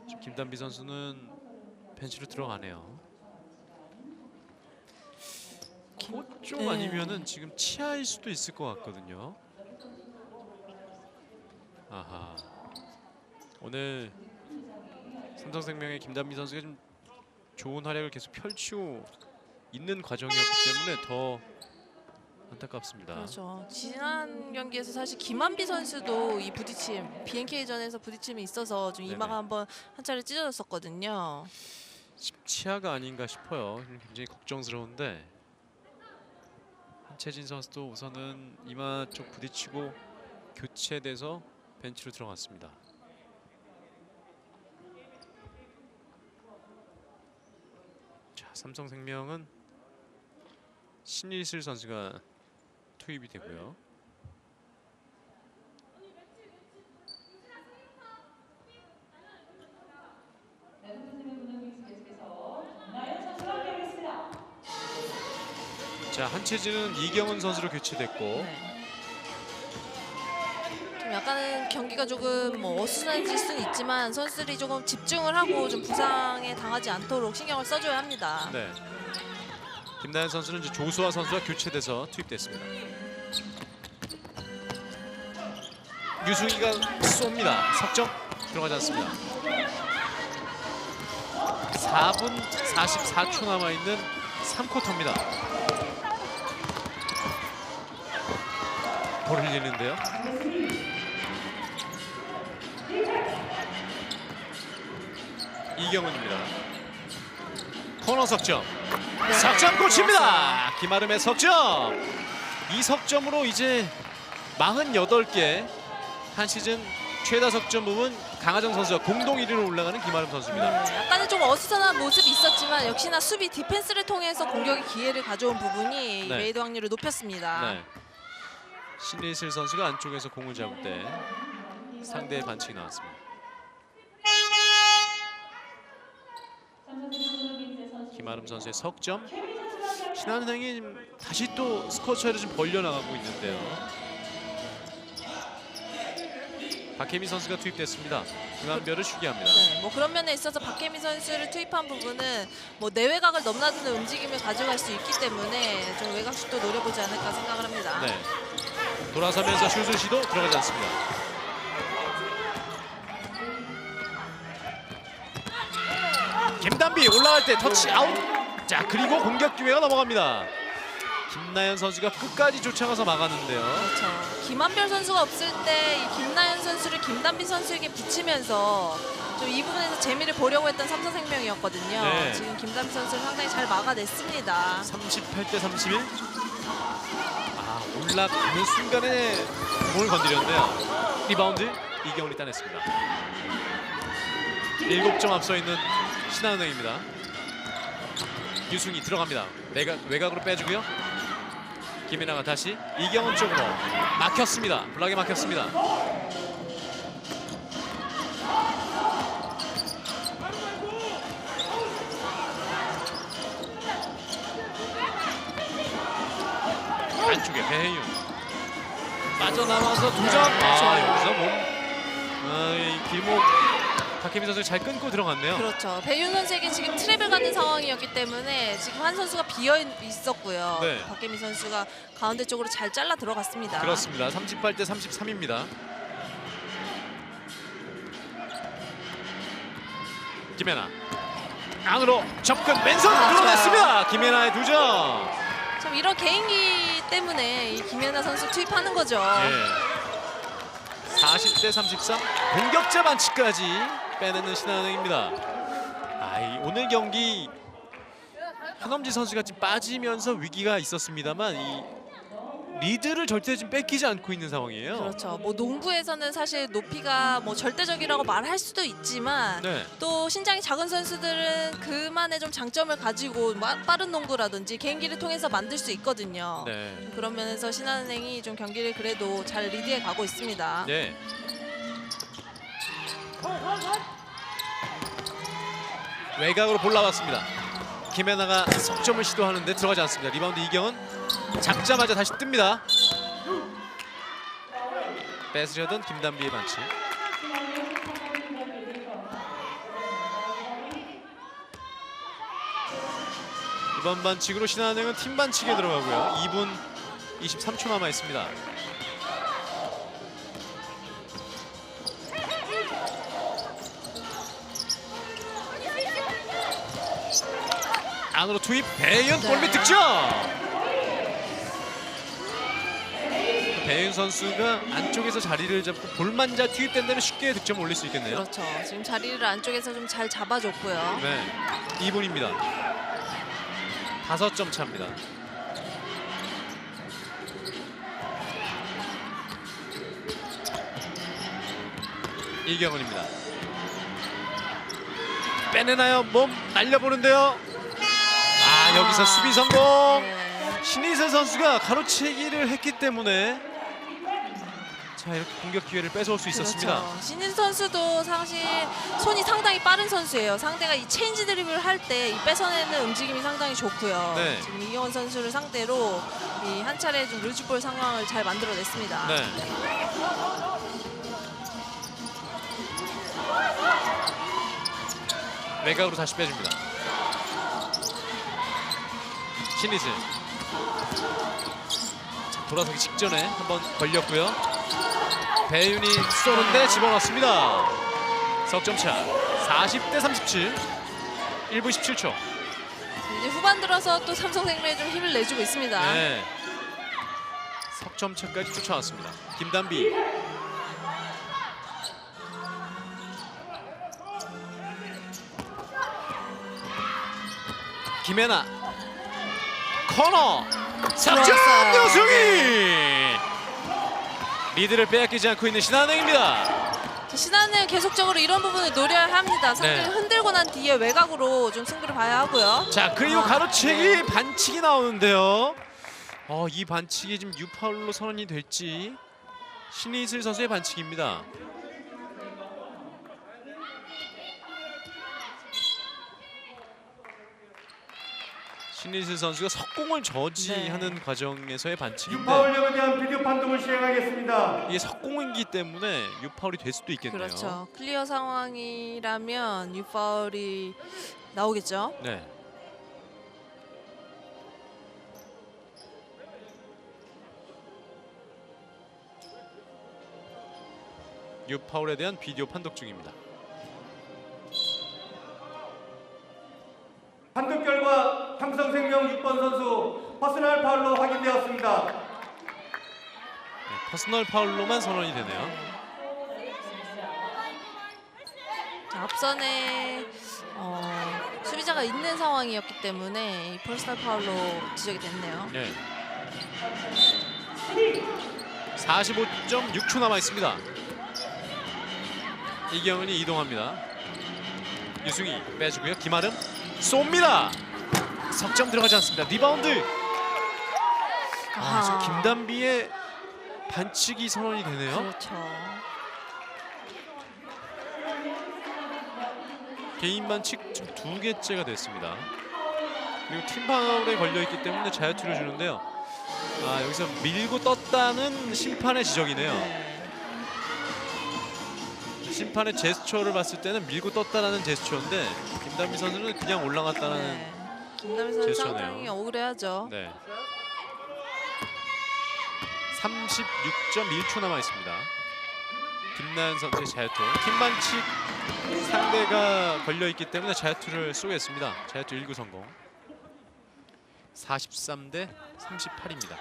Speaker 2: 지금 김단비 선수는 벤치로 들어가네요. 코 쪽
Speaker 1: 네.
Speaker 2: 아니면은 지금 치아일 수도 있을 것 같거든요. 오늘 삼성생명의 김단비 선수가 좀 좋은 활약을 계속 펼치고 있는 과정이었기 때문에 더 안타깝습니다.
Speaker 1: 그렇죠. 지난 경기에서 사실 김한비 선수도 이 부딪힘, BNK전에서 부딪힘이 있어서 좀 이마가
Speaker 2: 네네.
Speaker 1: 한번 한 차례 찢어졌었거든요.
Speaker 2: 지금 치아가 아닌가 싶어요. 굉장히 걱정스러운데 한채진 선수도 우선은 이마 쪽 부딪히고 교체돼서 벤치로 들어갔습니다. 자, 삼성생명은 신일슬 선수가 투입이 되고요. 자, 한채진은 이경은 선수로 교체됐고
Speaker 1: 네. 좀 약간은 경기가 조금 어수선해질 수는 있지만 선수들이 조금 집중을 하고 좀 부상에 당하지 않도록 신경을 써줘야 합니다.
Speaker 2: 네. 김나연 선수는 이제 조수아 선수가 교체돼서 투입됐습니다. 유승희가 쏩니다. 석점 들어가지 않습니다. 4분 44초 남아있는 3쿼터입니다. 볼을 흘리는데요. 이경은입니다. 코너 석점. 석점 꽂힙니다. 김아름의 석점. 이 석점으로 이제 48개 한 시즌 최다 석점 부분 강하정 선수와 공동 1위로 올라가는 김아름 선수입니다.
Speaker 1: 약간은 좀 어수선한 모습이 있었지만 역시나 수비 디펜스를 통해서 공격의 기회를 가져온 부분이
Speaker 2: 네.
Speaker 1: 메이드 확률을 높였습니다.
Speaker 2: 네. 신리슬 선수가 안쪽에서 공을 잡을 때 상대의 반칙이 나왔습니다. 김아름 선수의 석점. 신한은행이 다시 또 스코어 차이를 좀 벌려나가고 있는데요. 박혜미 선수가 투입됐습니다. 김한별을 휴게합니다.
Speaker 1: 네, 그런 면에 있어서 박혜미 선수를 투입한 부분은 내외곽을 넘나드는 움직임을 가져갈 수 있기 때문에 좀 외곽슛도 노려보지 않을까 생각을 합니다.
Speaker 2: 네. 돌아서면서 슛을 시도 들어가지 않습니다. 김단비 올라갈 때 터치 아웃. 자, 그리고 공격 기회가 넘어갑니다. 김나연 선수가 끝까지 쫓아가서 막았는데요.
Speaker 1: 그렇죠. 김한별 선수가 없을 때 이 김나연 선수를 김단비 김단비 선수에게 붙이면서 좀 이 부분에서 재미를 보려고 했던 삼성생명이었거든요.
Speaker 2: 네.
Speaker 1: 지금 김단비 선수를 상당히 잘 막아냈습니다.
Speaker 2: 38대 31. 아, 올라가는 순간에 공을 건드렸는데요. 리바운드 이경훈이 따냈습니다. 7점 앞서 있는 신한은행입니다. 유승희 들어갑니다. 외곽으로 빼주고요. 김혜나가 다시 이경훈 쪽으로 막혔습니다. 블락에 막혔습니다. 안쪽에 배혜윤 빠져나와서 2점. 여기서 이 길목 박혜민 선수 잘 끊고 들어갔네요.
Speaker 1: 그렇죠. 배윤 선수에게 지금 트랩을 가는 상황이었기 때문에 지금 한 선수가 비어 있었고요.
Speaker 2: 네.
Speaker 1: 박혜민 선수가 가운데 쪽으로 잘 잘라 들어갔습니다.
Speaker 2: 그렇습니다. 38대 33입니다. 김혜나 안으로 접근 맨손 들어갔습니다. 김혜나의 2점.
Speaker 1: 참 이런 개인기 때문에 이 김연아 선수 투입하는 거죠.
Speaker 2: 예. 40대 33 공격자 반칙까지 빼내는 신한은행입니다. 오늘 경기 한엄지 선수가 지금 빠지면서 위기가 있었습니다만 이 리드를 절대 지금 뺏기지 않고 있는 상황이에요.
Speaker 1: 그렇죠. 뭐 농구에서는 사실 높이가 뭐 절대적이라고 말할 수도 있지만
Speaker 2: 네.
Speaker 1: 또 신장이 작은 선수들은 그만의 좀 장점을 가지고 빠른 농구라든지 개인기를 통해서 만들 수 있거든요.
Speaker 2: 네.
Speaker 1: 그런 면에서 신한은행이 좀 경기를 그래도 잘 리드해 가고 있습니다.
Speaker 2: 네. 외곽으로 볼 나왔습니다. 김혜나가 석점을 시도하는데 들어가지 않습니다. 리바운드 이경은 잡자마자 다시 뜹니다. 뺏으려던 김단비의 반칙. 이번 반칙으로 신한은행은 팀 반칙에 들어가고요. 2분 23초 남아 있습니다. 안으로 투입 배윤 골밑 득점. 배윤 선수가 안쪽에서 자리를 잡고 볼만 잘 투입된다면 쉽게 득점 올릴 수 있겠네요.
Speaker 1: 그렇죠. 지금 자리를 안쪽에서 좀 잘 잡아줬고요.
Speaker 2: 네, 2분입니다. 5점 차입니다. 이경은입니다. 빼내나요? 몸 날려보는데요. 여기서 수비 성공.
Speaker 1: 네.
Speaker 2: 신희세 선수가 가로채기를 했기 때문에 자, 이렇게 공격 기회를 뺏어올 수 있었습니다.
Speaker 1: 그렇죠. 신인 선수도 사실 손이 상당히 빠른 선수예요. 상대가 이 체인지 드리블을 할 때 이 뺏어내는 움직임이 상당히 좋고요.
Speaker 2: 네.
Speaker 1: 지금 이경원 선수를 상대로 이 한 차례 좀 루즈볼 상황을 잘 만들어냈습니다.
Speaker 2: 네. 외곽으로 다시 빼줍니다. 신희슬. 돌아서기 직전에 한번 걸렸고요. 배윤이 쏘는데 집어넣습니다. 석점차 40대 37. 1분 17초.
Speaker 1: 이제 후반 들어서 또 삼성생명에 좀 힘을 내주고 있습니다.
Speaker 2: 네. 석점차까지 쫓아왔습니다. 김단비. 김혜나. 코너. 석점
Speaker 1: 들어왔어요.
Speaker 2: 유승희. 리드를 빼앗기지 않고 있는 신한은행입니다.
Speaker 1: 신한은 계속적으로 이런 부분을 노려야 합니다. 상대를
Speaker 2: 네.
Speaker 1: 흔들고 난 뒤에 외곽으로 좀 승부를 봐야 하고요.
Speaker 2: 자, 그리고 가로채기 반칙이 나오는데요. 이 반칙이 지금 유파울로 선언이 될지. 신희슬 선수의 반칙입니다. 신희슬 선수가 석공을 저지하는 과정에서의 반칙인데
Speaker 4: 유파울력에 대한 비디오 판독을 시행하겠습니다.
Speaker 2: 이게 석공이기 때문에 유파울이 될 수도 있겠네요.
Speaker 1: 그렇죠. 클리어 상황이라면 유파울이 나오겠죠.
Speaker 2: 네. 유파울에 대한 비디오 판독 중입니다.
Speaker 4: 판독 결과 삼성생명 6번 선수 퍼스널 파울로 확인되었습니다.
Speaker 2: 네, 퍼스널 파울로만 선언이 되네요.
Speaker 1: 앞선에 수비자가 있는 상황이었기 때문에 이 퍼스널 파울로 지적이 됐네요.
Speaker 2: 네. 45.6초 남아 있습니다. 이경은이 이동합니다. 유승희 빼주고요. 김아름 쏩니다. 석점 들어가지 않습니다. 리바운드. 지금 김단비의 반칙이 선언이 되네요.
Speaker 1: 그렇죠.
Speaker 2: 개인 반칙 지금 2개째가 됐습니다. 그리고 팀 파울에 걸려 있기 때문에 자유투를 주는데요. 여기서 밀고 떴다는 심판의 지적이네요.
Speaker 1: 네.
Speaker 2: 심판의 제스처를 봤을 때는 밀고 떴다라는 제스처인데 김단비 선수는 그냥 올라갔다는.
Speaker 1: 네. 김다미 선수
Speaker 2: 제스처네요.
Speaker 1: 상당히 억울해하죠.
Speaker 2: 네. 36.1초 남아 있습니다. 김나연 선수의 자유투. 팀 반칙 상대가 걸려 있기 때문에 자유투를 쏘겠습니다. 자유투 1구 성공. 43대 38입니다.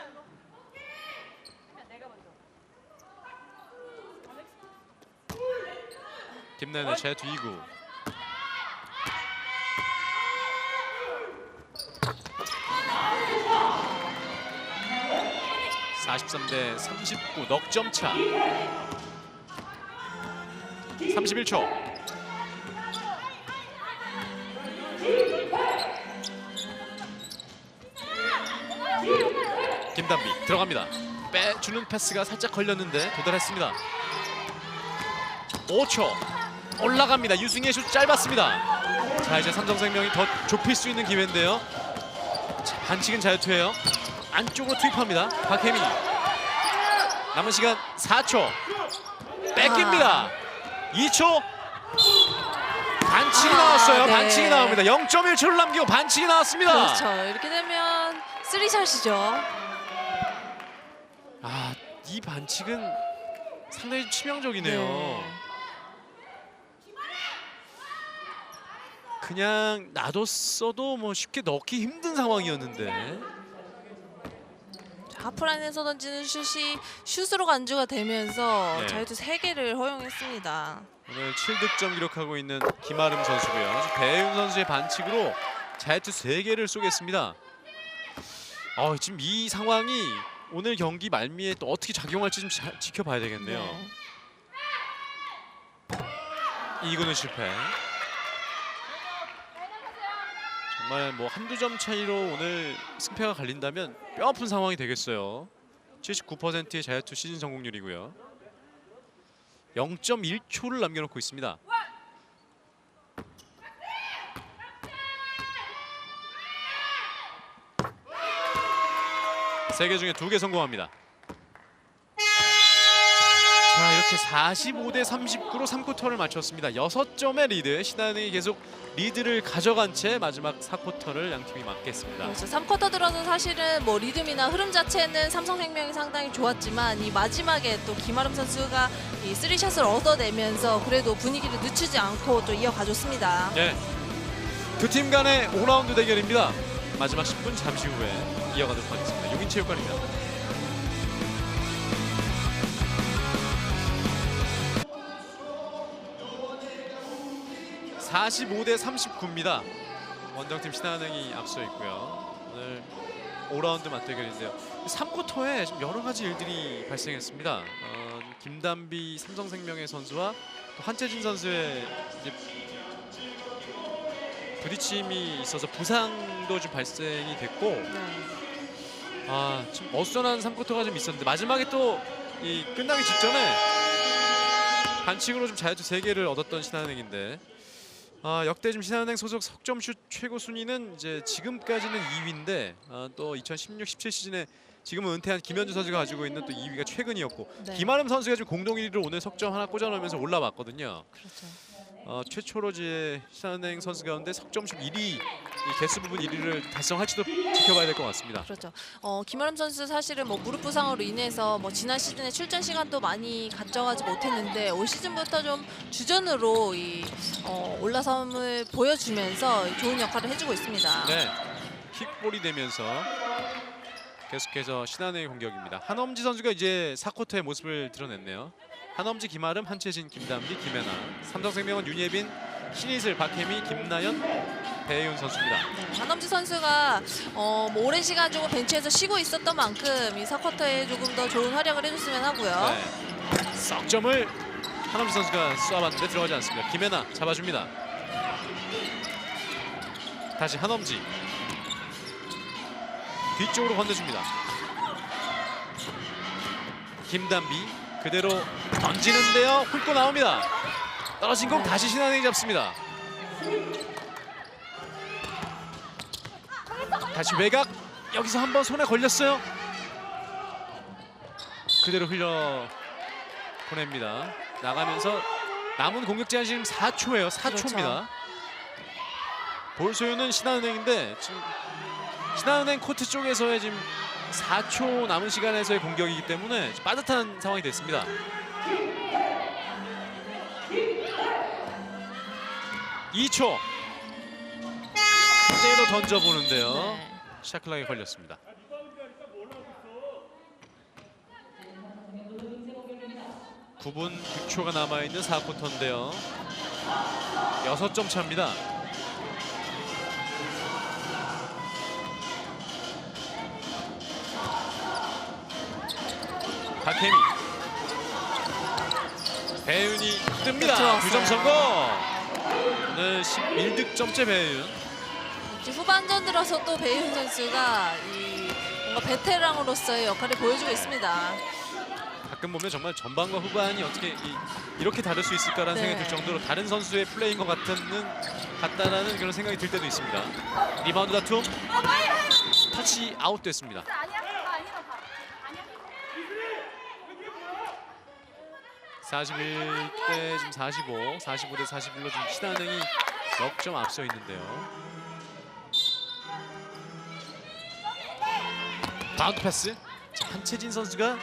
Speaker 2: 김나연의 자유투 2구. (43대 39) 넉점 차. 31초. 김단비 들어갑니다. 빼주는 패스가 살짝 걸렸는데 도달했습니다. 5초. 올라갑니다. 유승희의 슛 짧았습니다. 자, 이제 삼성생명이 더 좁힐 수 있는 기회인데요. 자, 반칙은 자유투예요. 안쪽으로 투입합니다. 박혜미. 남은 시간 4초. 뺏깁니다. 2초. 반칙이 나왔어요.
Speaker 1: 네.
Speaker 2: 반칙이 나옵니다. 0.1초를 남기고 반칙이 나왔습니다.
Speaker 1: 그렇죠. 이렇게 되면 3샷이죠.
Speaker 2: 이 반칙은 상당히 치명적이네요.
Speaker 1: 네.
Speaker 2: 그냥 놔뒀어도 뭐 쉽게 넣기 힘든 상황이었는데.
Speaker 1: 하프라인에서 던지는 슛이 슛으로 간주가 되면서
Speaker 2: 네.
Speaker 1: 자유투 3개를 허용했습니다.
Speaker 2: 오늘 7득점 기록하고 있는 김아름 선수고요. 배윤 선수의 반칙으로 자유투 3개를 쏘겠습니다. 지금 이 상황이 오늘 경기 말미에 또 어떻게 작용할지 좀 잘 지켜봐야 되겠네요. 이구는 실패. 정말 뭐 한두 점 차이로 오늘 승패가 갈린다면 뼈아픈 상황이 되겠어요. 79%의 자유투 시즌 성공률이고요. 0.1초를 남겨놓고 있습니다. 세 개 중에 2개 성공합니다. 자, 이렇게 45대 39로 3쿼터를 마쳤습니다. 6점의 리드. 신한은행이 계속 리드를 가져간 채 마지막 4쿼터를 양팀이 맞겠습니다.
Speaker 1: 그렇죠. 3쿼터 들어서 사실은 뭐 리듬이나 흐름 자체는 삼성생명이 상당히 좋았지만 이 마지막에 또 김아름 선수가 이 3샷을 얻어내면서 그래도 분위기를 늦추지 않고 또 이어가줬습니다.
Speaker 2: 네. 두 팀 간의 5라운드 대결입니다. 마지막 10분 잠시 후에 이어가도록 하겠습니다. 용인체육관입니다. (45대 39입니다) 원정팀 신한은행이 앞서 있고요. 오늘 5라운드 맞대결인데요. 3쿼터에 좀 여러 가지 일들이 발생했습니다. 김단비 삼성생명의 선수와 또 한채진 선수의 이제 부딪힘이 있어서 부상도 좀 발생이 됐고, 좀 어수선한 3쿼터가 좀 있었는데 마지막에 또 이 끝나기 직전에 반칙으로 좀 자유투 3개를 얻었던 신한은행인데, 역대 지금 신한은행 소속 석점슛 최고 순위는 이제 지금까지는 2위인데 또 2016-17 시즌에 지금은 은퇴한 김현주 선수가 가지고 있는 또 2위가 최근이었고,
Speaker 1: 네.
Speaker 2: 김아름 선수가 지금 공동 1위로 오늘 석점 하나 꽂아놓으면서 올라왔거든요.
Speaker 1: 그렇죠.
Speaker 2: 최초로 이제 신한은행 선수 가운데 석점슛 1위, 이 개수 부분 1위를 달성할지도 지켜봐야 될 것 같습니다.
Speaker 1: 그렇죠. 김아름 선수 사실은 뭐 무릎 부상으로 인해서 뭐 지난 시즌에 출전 시간도 많이 가져가지 못했는데 올 시즌부터 좀 주전으로 이 올라섬을 보여주면서 좋은 역할을 해주고 있습니다.
Speaker 2: 네, 킥볼이 되면서 계속해서 신한은행의 공격입니다. 한엄지 선수가 이제 4쿼터의 모습을 드러냈네요. 한엄지, 김아름, 한채진, 김단비, 김혜나. 삼성생명은 윤예빈, 신이슬, 박혜미, 김나연, 배혜윤 선수입니다.
Speaker 1: 네, 한엄지 선수가 뭐 오랜 시간 조금 벤치에서 쉬고 있었던 만큼 이 4쿼터에 조금 더 좋은 활약을 해줬으면 하고요.
Speaker 2: 네. 석점을 한엄지 선수가 쏴봤는데 들어가지 않습니다. 김혜나 잡아줍니다. 다시 한엄지. 뒤쪽으로 건네줍니다. 김단비 그대로 던지는데요. 훑고 나옵니다. 떨어진 공 다시 신한은행이 잡습니다. 다시 외곽. 여기서 한번 손에 걸렸어요. 그대로 흘려 보냅니다. 나가면서 남은 공격 제한 지금 4초예요. 4초입니다.
Speaker 1: 그렇죠.
Speaker 2: 볼 소유는 신한은행인데 지금 신한은행 코트 쪽에서의 지금 4초 남은 시간에서의 공격이기 때문에 빠듯한 상황이 됐습니다. (2초) 그대로 던져보는데요.
Speaker 1: 네.
Speaker 2: 샤클락에 걸렸습니다. (9분 9초가 남아있는 4쿼터인데요. 6점 차입니다. 박혜미, 배윤이 뜹니다.
Speaker 1: 들어왔어요.
Speaker 2: 2점 성공. 오늘 11득점째 배윤.
Speaker 1: 이제 후반전 들어서 또 배희훈 선수가 이 뭔가 베테랑으로서의 역할을 보여주고 있습니다.
Speaker 2: 가끔 보면 정말 전반과 후반이 어떻게 이렇게 다를 수 있을까라는
Speaker 1: 네.
Speaker 2: 생각이 들 정도로 다른 선수의 플레이인 것 같다라는 그런 생각이 들 때도 있습니다. 리바운드 다툼, 터치 아웃됐습니다. 41대 지금 45대 41로 지금 신한은행이 넉 점 앞서 있는데요. 바운드 패스. 자, 한채진 선수가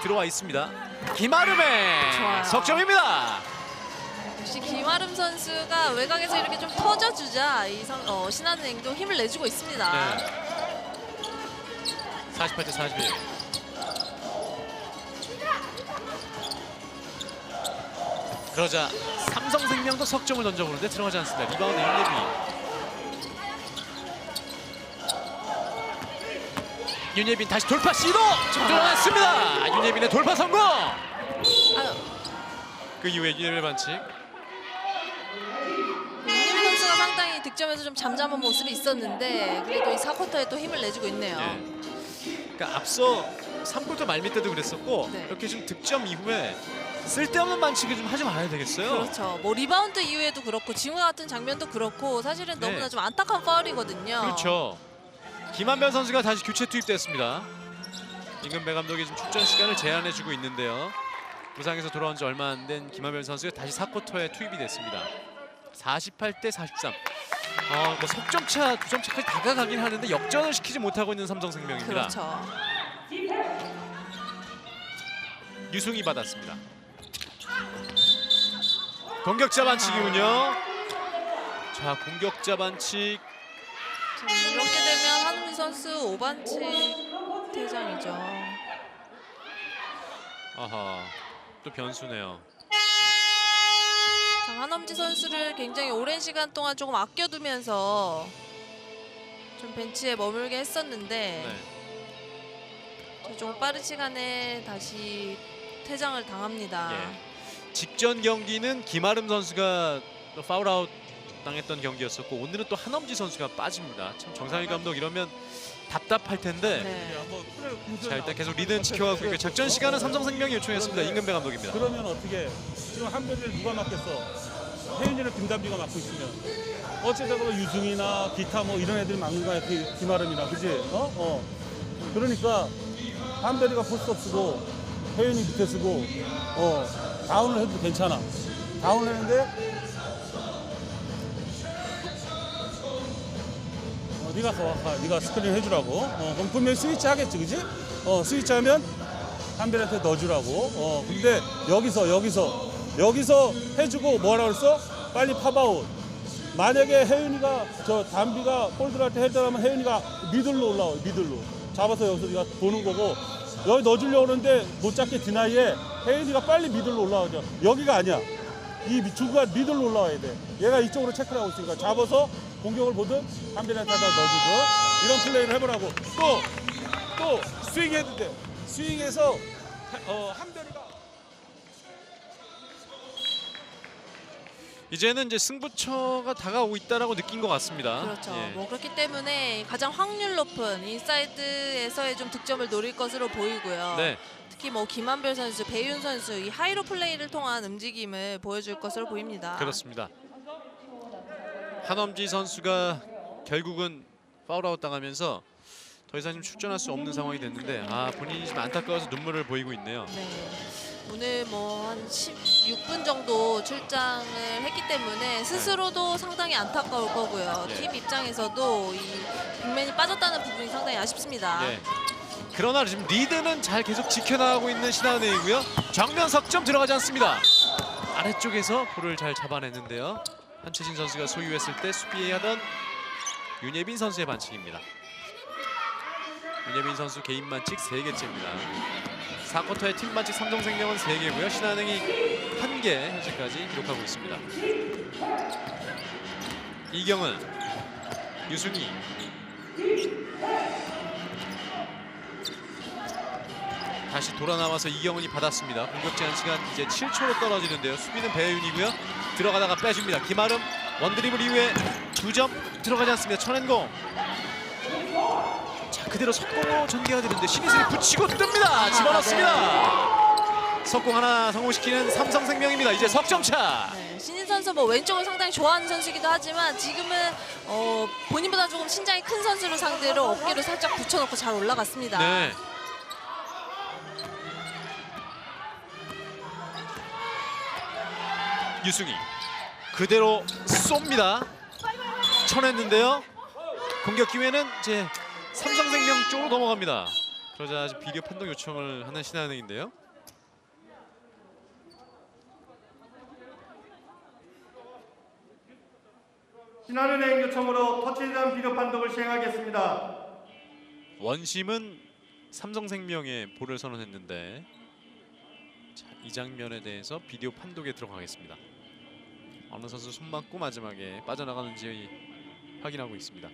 Speaker 2: 들어와 있습니다. 김아름의
Speaker 1: 좋아요.
Speaker 2: 석점입니다.
Speaker 1: 역시 김아름 선수가 외곽에서 이렇게 좀 터져주자 이 신한은행도 힘을 내주고 있습니다.
Speaker 2: 네. 48대 41. 그러자 삼성생명도 석점을 던져보는데 들어가지 않습니다. 리바운드 윤예빈 다시 돌파 시도 들어갔습니다. 윤예빈의 돌파 성공.
Speaker 1: 아유,
Speaker 2: 그 이후에 윤예빈의 반칙.
Speaker 1: 윤예빈 선수가 상당히 득점에서 좀 잠잠한 모습이 있었는데 그래도 이 4쿼터에 또 힘을 내주고 있네요.
Speaker 2: 그러니까 앞서 3쿼터 말미 때도 그랬었고
Speaker 1: 네.
Speaker 2: 이렇게 좀 득점 이후에 쓸데없는 반칙을 좀 하지 말아야 되겠어요.
Speaker 1: 그렇죠. 뭐 리바운드 이후에도 그렇고 지금과 같은 장면도 그렇고 사실은
Speaker 2: 네.
Speaker 1: 너무나 좀 안타까운 파울이거든요.
Speaker 2: 그렇죠. 김한별 선수가 다시 교체 투입됐습니다. 임금배 감독이 지금 출전 시간을 제한해주고 있는데요. 부상에서 돌아온 지 얼마 안 된 김한별 선수가 다시 4쿼터에 투입이 됐습니다. 48대 43. 뭐 석점차, 2점 차까지 다가가긴 하는데 역전을 시키지 못하고 있는 삼성생명입니다.
Speaker 1: 그렇죠.
Speaker 2: 유승희 받았습니다. 공격자 반칙이군요. 자, 공격자 반칙.
Speaker 1: 이렇게 되면 한은미 선수 5반칙 퇴장이죠.
Speaker 2: 아하, 또 변수네요.
Speaker 1: 참 한엄지 선수를 굉장히 오랜 시간 동안 조금 아껴두면서 좀 벤치에 머물게 했었는데
Speaker 2: 네.
Speaker 1: 좀 빠른 시간에 다시 퇴장을 당합니다.
Speaker 2: 직전 경기는 김아름 선수가 또 파울아웃 당했던 경기였었고 오늘은 또 한엄지 선수가 빠집니다. 참 정상일 감독 이러면 답답할 텐데.
Speaker 1: 네.
Speaker 2: 자, 일단 계속 리드는 지켜가고 있고 작전 시간은 삼성생명이 요청했습니다. 임금배 감독입니다.
Speaker 3: 그러면 어떻게 지금 한별이를 누가 맡겠어? 혜윤이를 김단비가 맡고 있으면 어쨌든 유승이나 기타 뭐 이런 애들이 막는 거야. 김아름이나 그지? 그러니까 한별이가 포스업 쓰고 혜윤이 밑에 쓰고 다운을 해도 괜찮아. 다운을 했는데 네가 정확하, 네가 스크린 해주라고. 그럼 분명히 스위치 하겠지, 그지? 스위치 하면 한별한테 넣어주라고. 근데 여기서 해주고 뭐라 그랬어? 빨리 팝아웃. 만약에 혜윤이가 저 단비가 볼들할 때 헤드하면 혜윤이가 미들로 올라와, 미들로. 잡아서 여기서 네가 보는 거고 여기 넣어주려고 하는데 못 잡게 디나이에 혜윤이가 빨리 미들로 올라오죠. 여기가 아니야. 이 중간 미들로 올라와야 돼. 얘가 이쪽으로 체크를 하고 있으니까 잡아서 공격을 보든 한빈한테 하다 넣어주든 이런 플레이를 해보라고. 또 스윙해도 돼. 스윙해서 한별이가
Speaker 2: 이제는 이제 승부처가 다가오고 있다라고 느낀 것 같습니다.
Speaker 1: 그렇죠.
Speaker 2: 예.
Speaker 1: 뭐 그렇기 때문에 가장 확률 높은 인사이드에서의 좀 득점을 노릴 것으로 보이고요.
Speaker 2: 네.
Speaker 1: 특히 뭐 김한별 선수, 배윤 선수 이 하이로 플레이를 통한 움직임을 보여줄 것으로 보입니다.
Speaker 2: 그렇습니다. 한엄지 선수가 결국은 파울아웃 당하면서 더 이상 좀 출전할 수 없는 상황이 됐는데 본인이 좀 안타까워서 눈물을 보이고 있네요.
Speaker 1: 네. 오늘 뭐 한 16분 정도 출장을 했기 때문에 스스로도 상당히 안타까울 거고요.
Speaker 2: 네.
Speaker 1: 팀 입장에서도 이 빅맨이 빠졌다는 부분이 상당히 아쉽습니다.
Speaker 2: 예. 그러나 지금 리드는 잘 계속 지켜나가고 있는 신한은행이고요. 정면 석점 들어가지 않습니다. 아래쪽에서 볼을 잘 잡아냈는데요. 한채진 선수가 소유했을 때 수비하던 윤예빈 선수의 반칙입니다. 윤예빈 선수 개인 반칙 3개째입니다. 4쿼터의 팀 반칙 삼성생명은 3개고요. 신한은행이 1개 현재까지 기록하고 있습니다. 이경은, 유승희, 다시 돌아 나와서 이경은이 받았습니다. 공격 제한 시간 이제 7초로 떨어지는데요. 수비는 배윤이고요. 들어가다가 빼줍니다. 김아름 원드리블 이후에 2점 들어가지 않습니다. 천엔공. 자, 그대로 석공으로 전개가 되는데 신이슬이 붙이고 뜹니다. 집어넣습니다. 석공 하나 성공시키는 삼성생명입니다. 이제 석점차.
Speaker 1: 네, 신인 선수 뭐 왼쪽을 상당히 좋아하는 선수이기도 하지만 지금은 본인보다 조금 신장이 큰 선수를 상대로 어깨를 살짝 붙여놓고 잘 올라갔습니다.
Speaker 2: 네. 유승희 그대로 쏩니다. 쳐냈는데요. 공격 기회는 이제 삼성생명 쪽으로 넘어갑니다. 그러자 아직 비디오 판독 요청을 하는 신한은행인데요.
Speaker 4: 신한은행 요청으로 터치에 대한 비디오 판독을 시행하겠습니다.
Speaker 2: 원심은 삼성생명의 볼을 선언했는데 자, 이 장면에 대해서 비디오 판독에 들어가겠습니다. 어느 선수 손 맞고 마지막에 빠져나가는지 확인하고 있습니다.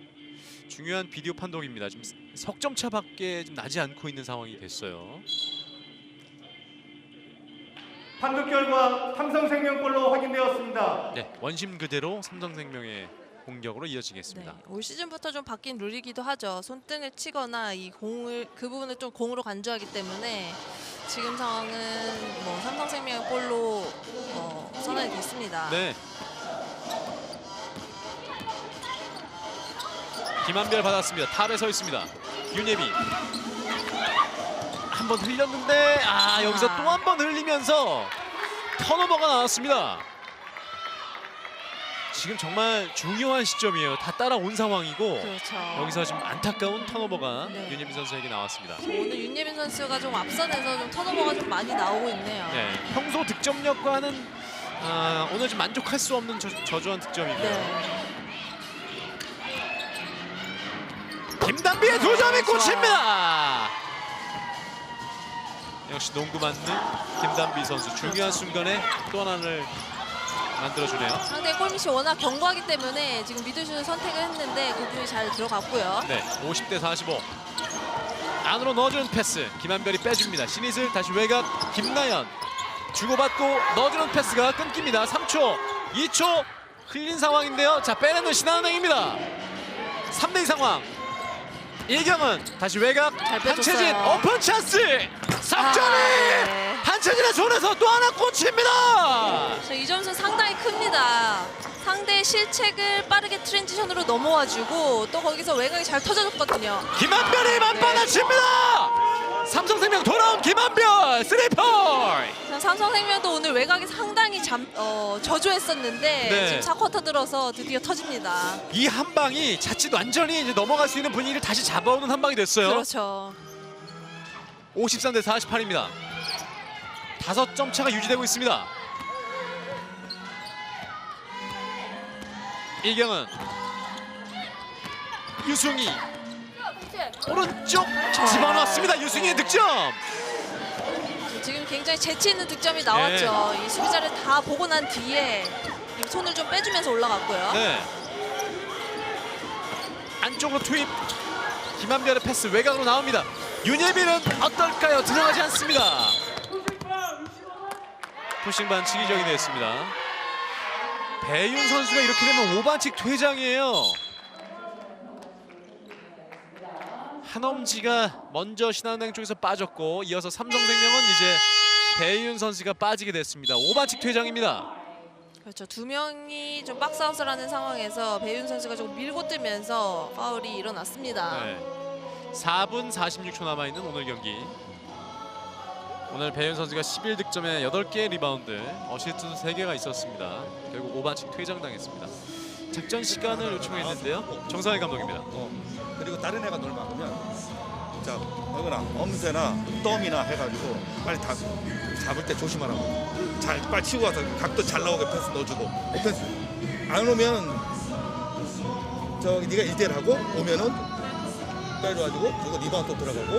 Speaker 2: 중요한 비디오 판독입니다. 지금 석점차밖에 좀 나지 않고 있는 상황이 됐어요.
Speaker 4: 판독 결과 삼성생명골로 확인되었습니다.
Speaker 2: 네, 원심 그대로 삼성생명의 공격으로 이어지겠습니다.
Speaker 1: 네, 올 시즌부터 좀 바뀐 룰이기도 하죠. 손등을 치거나 이 공을 그 부분을 좀 공으로 간주하기 때문에 지금 상황은 뭐 삼성생명의 골로 선언이 됐습니다.
Speaker 2: 네. 김한별 받았습니다. 탑에 서 있습니다. 윤예빈 한 번 흘렸는데 여기서 또 한 번 흘리면서 턴오버가 나왔습니다. 지금 정말 중요한 시점이에요. 다 따라온 상황이고
Speaker 1: 그렇죠.
Speaker 2: 여기서 지금 안타까운 턴오버가
Speaker 1: 네.
Speaker 2: 윤예빈 선수에게 나왔습니다.
Speaker 1: 오늘 윤예빈 선수가 좀 앞선에서 좀 턴오버가 좀 많이 나오고 있네요.
Speaker 2: 네, 평소 득점력과는 오늘 좀 만족할 수 없는 저조한 득점이고요.
Speaker 1: 네.
Speaker 2: 김단비의 2점이 꽂힙니다. 역시 농구 맞는 김단비 선수 중요한 순간에 또 하나를 만들어주네요.
Speaker 1: 상대 골밑이 워낙 견고하기 때문에 지금 미드슛을 선택을 했는데 그 부분이 잘 들어갔고요.
Speaker 2: 네, 50대 45. 안으로 넣어주는 패스. 김한별이 빼줍니다. 신이슬 다시 외곽. 김나연 주고받고 넣어주는 패스가 끊깁니다. 3초, 2초 흘린 상황인데요. 자, 빼내는 신한은행입니다. 3대2 상황. 이경은 다시 외곽.
Speaker 1: 잘 빼줬어요.
Speaker 2: 한채진 오픈 찬스. 석점이
Speaker 1: 네.
Speaker 2: 한채진의 손에서 또 하나 꽂힙니다.
Speaker 1: 이 점수 상당히 큽니다. 상대의 실책을 빠르게 트랜지션으로 넘어와주고 또 거기서 외곽이 잘 터져줬거든요.
Speaker 2: 김한별이 맞받아칩니다. 삼성생명 돌아온 김한별 3포인트.
Speaker 1: 삼성생명도 오늘 외곽이 상당히 저조했었는데
Speaker 2: 네.
Speaker 1: 지금 4쿼터 들어서 드디어 터집니다.
Speaker 2: 이 한 방이 자칫 완전히 이제 넘어갈 수 있는 분위기를 다시 잡아오는 한 방이 됐어요.
Speaker 1: 그렇죠.
Speaker 2: 53대 48입니다. 5점 차가 유지되고 있습니다. 이경은 유승희 오른쪽 집어넣었습니다. 유승희의 득점.
Speaker 1: 지금 굉장히 재치 있는 득점이 나왔죠. 이 수비자를 다 보고 난 뒤에 이 손을 좀 빼주면서 올라갔고요.
Speaker 2: 네. 안쪽으로 투입. 김한별의 패스 외곽으로 나옵니다. 윤예빈은 어떨까요? 들어가지 않습니다. 푸싱 반칙이 적용됐습니다. 배윤 선수가 이렇게 되면 5반칙 퇴장이에요. 한엄지가 먼저 신한은행 쪽에서 빠졌고 이어서 삼성생명은 이제 배윤 선수가 빠지게 됐습니다. 5반칙 퇴장입니다.
Speaker 1: 그렇죠. 두 명이 좀 박스아웃을 하는 상황에서 배윤 선수가 조금 밀고 뜨면서 파울이 일어났습니다.
Speaker 2: 네. 4분 46초 남아있는 오늘 경기. 오늘 배윤 선수가 11득점에 8개의 리바운드, 어시스트도 3개가 있었습니다. 결국 5반칙 퇴장당했습니다. 작전 시간을 요청했는데요. 정상일 감독입니다.
Speaker 5: 그리고 다른 애가 널 막으면 자 어거나 엄새나 덤이나 해가지고 빨리 다 잡을 때 조심하라고. 잘 빨리 치고 와서 각도 잘 나오게 패스 넣어주고. 오펜스 안 오면 저기 네가 1대1 하고 오면은 빼줘가지고 저거 리바운드 또 들어가고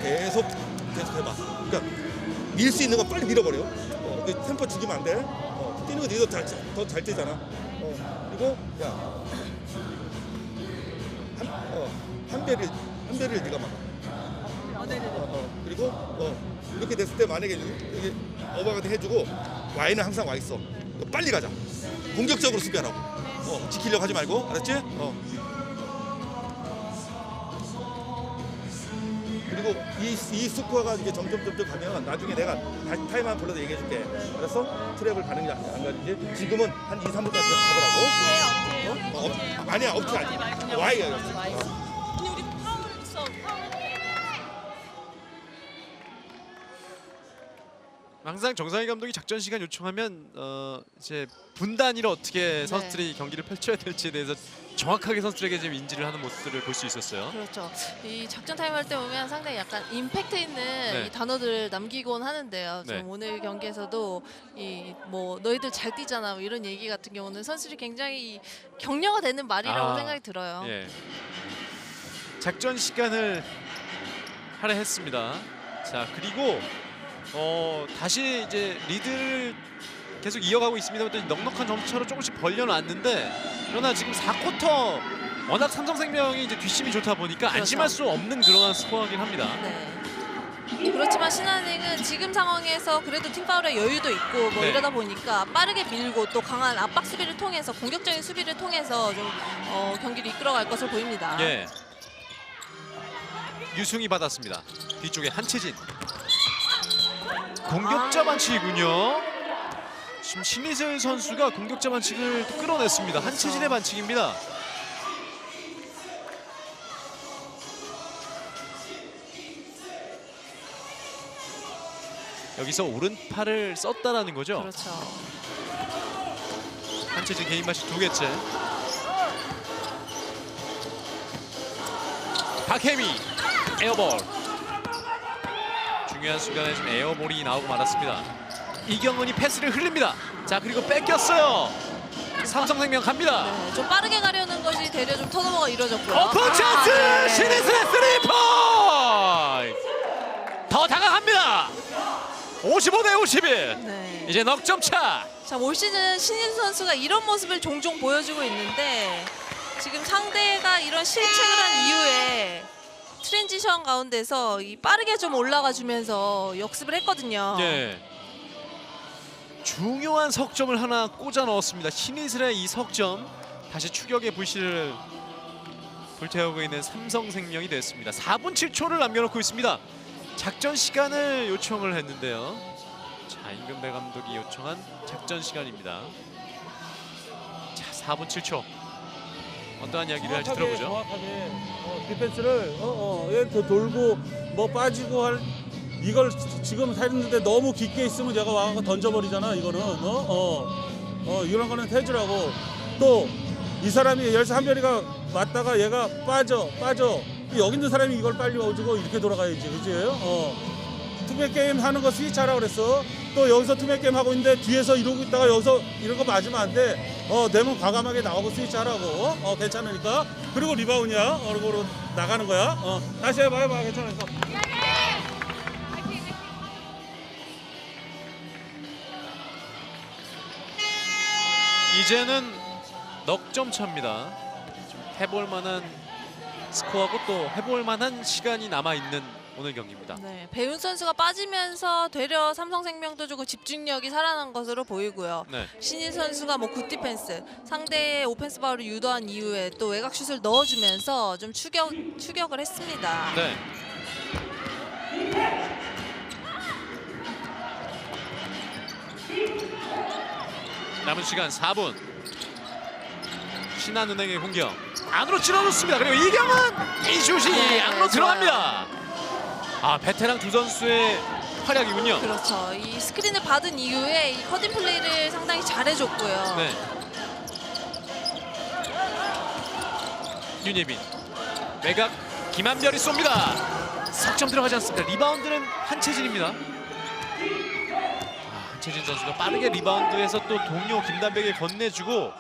Speaker 5: 계속 해봐. 그러니까 밀 수 있는 거 빨리 밀어버려. 템포 죽이면 안 돼. 뛰는 거 네가 더 잘 뛰잖아. 그리고 야 한배를 네가 막아. 그리고 이렇게 됐을 때 만약에 여기 어바한테 해주고 와인은 항상 와 있어. 빨리 가자. 공격적으로 수비하라고. 지키려고 하지 말고, 알았지? 그리고 이 스코어가 이게 점점 가면 나중에 내가 다시 타임만 불러서 얘기해줄게. 알았어? 트랩을 가는지 안 가는지. 지금은 한 2, 3분까지 가보라고. 아니야, 업체 아니야. 와이야.
Speaker 1: 근데 우리 파울 있어.
Speaker 2: 항상 정상희 감독이 작전 시간 요청하면 이제 분단위로 어떻게 선수들이 경기를 펼쳐야 될지에 대해서 정확하게 선수들에게 지금 인지를 하는 모습들을 볼 수 있었어요.
Speaker 1: 그렇죠. 이 작전 타임 할 때 보면 상당히 약간 임팩트 있는 이 단어들을 남기곤 하는데요. 좀
Speaker 2: 네.
Speaker 1: 오늘 경기에서도 이 뭐 너희들 잘 뛰잖아 뭐 이런 얘기 같은 경우는 선수들이 굉장히 격려가 되는 말이라고 생각이 들어요.
Speaker 2: 예. 작전 시간을 할애했습니다. 자, 그리고 다시 이제 리드를 계속 이어가고 있습니다. 또 넉넉한 점차로 조금씩 벌려놨는데 그러나 지금 4쿼터 워낙 삼성생명이 이제 뒷심이 좋다 보니까
Speaker 1: 그렇죠.
Speaker 2: 안심할 수 없는 그런 스코어이긴 합니다.
Speaker 1: 네. 그렇지만 신한은행은 지금 상황에서 그래도 팀파울의 여유도 있고 뭐
Speaker 2: 네.
Speaker 1: 이러다 보니까 빠르게 밀고 또 강한 압박 수비를 통해서 공격적인 수비를 통해서 좀 경기를 이끌어갈 것으로 보입니다.
Speaker 2: 예. 유승이 받았습니다. 뒤쪽에 한채진. 공격자 반칙이군요. 지금 신희슬 선수가 공격자 반칙을 또 끌어냈습니다. 한채진의 반칙입니다. 여기서 오른팔을 썼다라는 거죠.
Speaker 1: 그렇죠.
Speaker 2: 한채진 개인 반칙 2개째. 박혜미 에어볼. 중요한 순간에 지금 에어볼이 나오고 말았습니다. 이경은이 패스를 흘립니다. 자, 그리고 뺏겼어요. 삼성생명 갑니다.
Speaker 1: 네, 좀 빠르게 가려는 것이 되려 좀 턴오버가 이루어졌고요.
Speaker 2: 오픈 찬스!
Speaker 1: 네.
Speaker 2: 신희슬의 3포인트! 더 다가갑니다. 55대 51.
Speaker 1: 네.
Speaker 2: 이제 넉점 차.
Speaker 1: 자, 올 시즌 신인 선수가 이런 모습을 종종 보여주고 있는데 지금 상대가 이런 실책을 한 이후에 트랜지션 가운데서 이 빠르게 좀 올라가 주면서 역습을 했거든요.
Speaker 2: 예. 중요한 석점을 하나 꽂아 넣었습니다. 신희슬의 이 석점 다시 추격의 불씨를 불태우고 있는 삼성생명이 됐습니다. 4분 7초를 남겨놓고 있습니다. 작전 시간을 요청을 했는데요. 자, 임금배 감독이 요청한 작전 시간입니다. 자, 4분 7초. 어떠한 이야기를 할지 들어보죠.
Speaker 3: 정확하게 디펜스를 얘 돌고 뭐 빠지고 할 이걸 지금 했는데 너무 깊게 있으면 얘가 와서 던져버리잖아. 이거는 이런 거는 해주라고. 또 이 사람이 열쇠 한별이가 맞다가 얘가 빠져 여기 있는 사람이 이걸 빨리 와주고 이렇게 돌아가야지, 그지? 투맨 게임 하는 거 스위치하라고 그랬어. 또 여기서 투맨 게임 하고 있는데 뒤에서 이러고 있다가 여기서 이런 거 맞으면 안 돼. 되면 과감하게 나오고 스위치하라고. 괜찮으니까. 그리고 리바운드야. 그리고 나가는 거야. 다시 해봐, 괜찮으니까.
Speaker 2: 이제는 넉점 차입니다. 좀 해볼 만한 스코어고 또 해볼 만한 시간이 남아 있는 오늘 경기입니다.
Speaker 1: 네, 배훈 선수가 빠지면서 되려 삼성생명도 조금 집중력이 살아난 것으로 보이고요.
Speaker 2: 네.
Speaker 1: 신인 선수가 뭐 굿디펜스, 상대의 오펜스 파울을 유도한 이후에 또 외곽슛을 넣어주면서 좀 추격을 했습니다.
Speaker 2: 네. 남은 시간 4분. 신한은행의 공격. 안으로 찔러줬습니다. 그리고 이경은 이 슛이
Speaker 1: 네,
Speaker 2: 안으로
Speaker 1: 좋아요.
Speaker 2: 들어갑니다. 아, 베테랑 두 선수의 활약이군요.
Speaker 1: 그렇죠. 이 스크린을 받은 이후에 이 커팅 플레이를 상당히 잘해줬고요.
Speaker 2: 네. 윤예빈 외곽 김한별이 쏩니다. 석점 들어가지 않습니다. 리바운드는 한채진입니다. 한채진 선수가 빠르게 리바운드해서 또 동료 김단백에 건네주고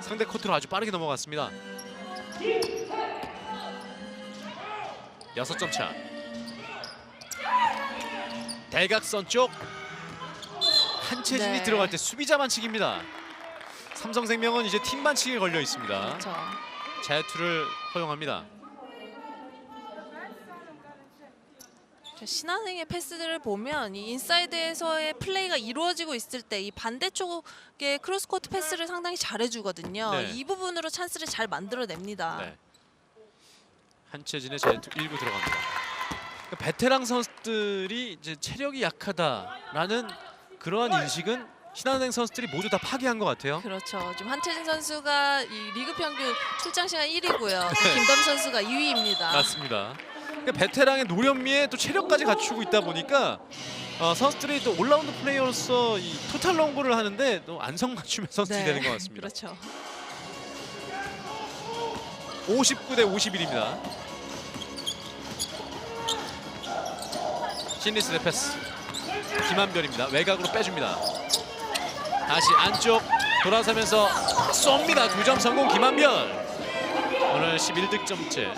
Speaker 2: 상대 코트로 아주 빠르게 넘어갔습니다. 6점 차. 대각선 쪽 한채진이
Speaker 1: 네.
Speaker 2: 들어갈 때 수비자 반칙입니다. 삼성생명은 이제 팀 반칙에 걸려 있습니다.
Speaker 1: 그렇죠.
Speaker 2: 자유투를 허용합니다.
Speaker 1: 신한은행의 패스들을 보면 이 인사이드에서의 플레이가 이루어지고 있을 때 이 반대쪽의 크로스코트 패스를 상당히 잘해주거든요.
Speaker 2: 네.
Speaker 1: 이 부분으로 찬스를 잘 만들어냅니다.
Speaker 2: 네. 한채진의 자유투 1구 들어갑니다. 그러니까 베테랑 선수들이 이제 체력이 약하다라는 그러한 인식은 신한은행 선수들이 모두 다 파괴한 것 같아요.
Speaker 1: 그렇죠. 지금 한채진 선수가 이 리그 평균 출장 시간 1위고요.
Speaker 2: 네.
Speaker 1: 김담 선수가 2위입니다.
Speaker 2: 맞습니다. 그러니까 베테랑의 노련미에 또 체력까지 갖추고 있다 보니까 선수들이 또 올라운드 플레이어로서 이 토탈 롱볼을 하는데 또 안성맞춤의 선수들이 되는 것 같습니다.
Speaker 1: 그렇죠.
Speaker 2: 59대 51입니다. 신리스의 패스. 김한별입니다. 외곽으로 빼줍니다. 다시 안쪽 돌아서면서 쏩니다. 2점 성공 김한별. 오늘 11득점째.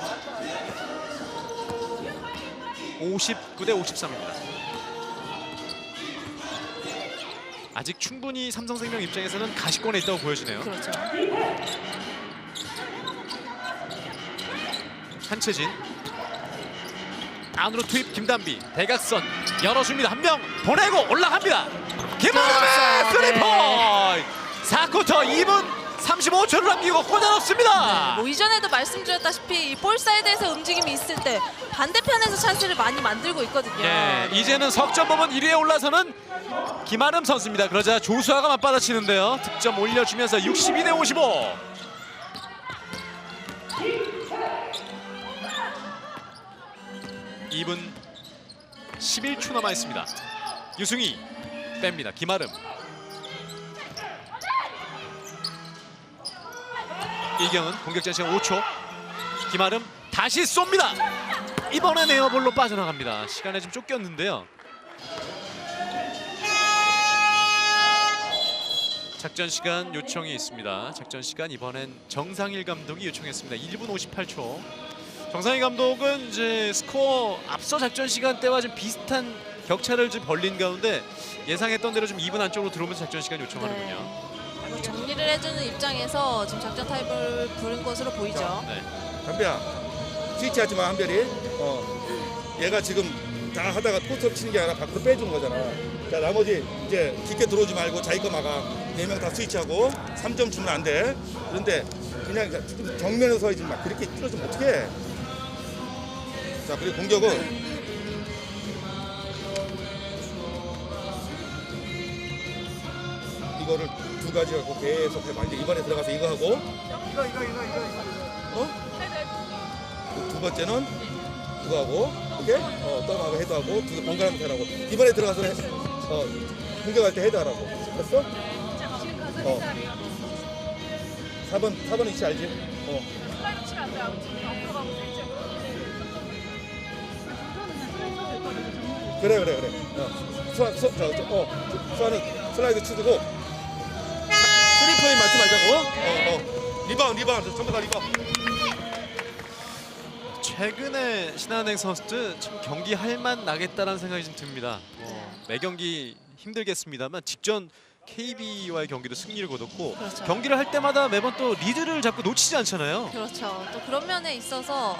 Speaker 2: 59대 53입니다. 아직 충분히 삼성생명 입장에서는 가시권에 있다고 보여지네요.
Speaker 1: 그렇죠.
Speaker 2: 한채진 안으로 투입 김단비 대각선 열어줍니다. 한 명 보내고 올라갑니다. 김한별의
Speaker 1: 들어갔어요.
Speaker 2: 3포인트 4쿼터 2분 35초를 남기고 꽂아넣습니다.
Speaker 1: 뭐 이전에도 말씀드렸다시피 이 볼 사이드에서 움직임이 있을 때 반대편에서 찬스를 많이 만들고 있거든요.
Speaker 2: 네, 이제는 석점범은 1위에 올라서는 김아름 선수입니다. 그러자 조수아가 맞받아치는데요. 득점 올려주면서 62대 55. (2분 11초) 남아 있습니다. 유승희 뺍니다. 김아름. 이경은 공격전 시간 5초. 김아름 다시 쏩니다. 이번엔 에어볼로 빠져나갑니다. 시간에 좀 쫓겼는데요. 작전 시간 요청이 있습니다. 작전 시간 이번엔 정상일 감독이 요청했습니다. 1분 58초. 정상일 감독은 이제 스코어 앞서 작전 시간 때와 좀 비슷한 격차를 좀 벌린 가운데 예상했던 대로 좀 2분 안쪽으로 들어오면서 작전 시간 요청하는군요.
Speaker 1: 뭐 정리를 해주는 입장에서 지금 작전 타입을 부른 것으로 보이죠.
Speaker 2: 네.
Speaker 5: 담배야 스위치하지 마 한별이. 얘가 지금 다 하다가 포스업 치는 게 아니라 밖으로 빼주는 거잖아. 자 나머지 이제 깊게 들어오지 말고 자기 거 막아. 4명 다 스위치하고 3점 주면 안 돼. 그런데 그냥 좀 정면에서 서야지 막 그렇게 뚫어주면 어떡해. 자 그리고 공격은 이거를 두 가지 갖고 계속 해봐. 이제 이번에 들어가서 이거 하고 두 번째는 그거 하고 오케이? 덤하고 헤드하고 두 번갈아 하라고. 이번에 들어가서 공격할 때 헤드하라고. 됐어? 4번 위치 알지? 그래. 수아는 슬라이드 치고 3포인트 맞지 말자고. 리바운드 전부 다 리바운드.
Speaker 2: 최근에 신한은행 선수들 참 경기 할만 나겠다라는 생각이 좀 듭니다. 매 경기 힘들겠습니다만 직전 KB와의 경기도 승리를 거뒀고
Speaker 1: 그렇죠.
Speaker 2: 경기를 할 때마다 매번 또 리드를 잡고 놓치지 않잖아요.
Speaker 1: 그렇죠. 또 그런 면에 있어서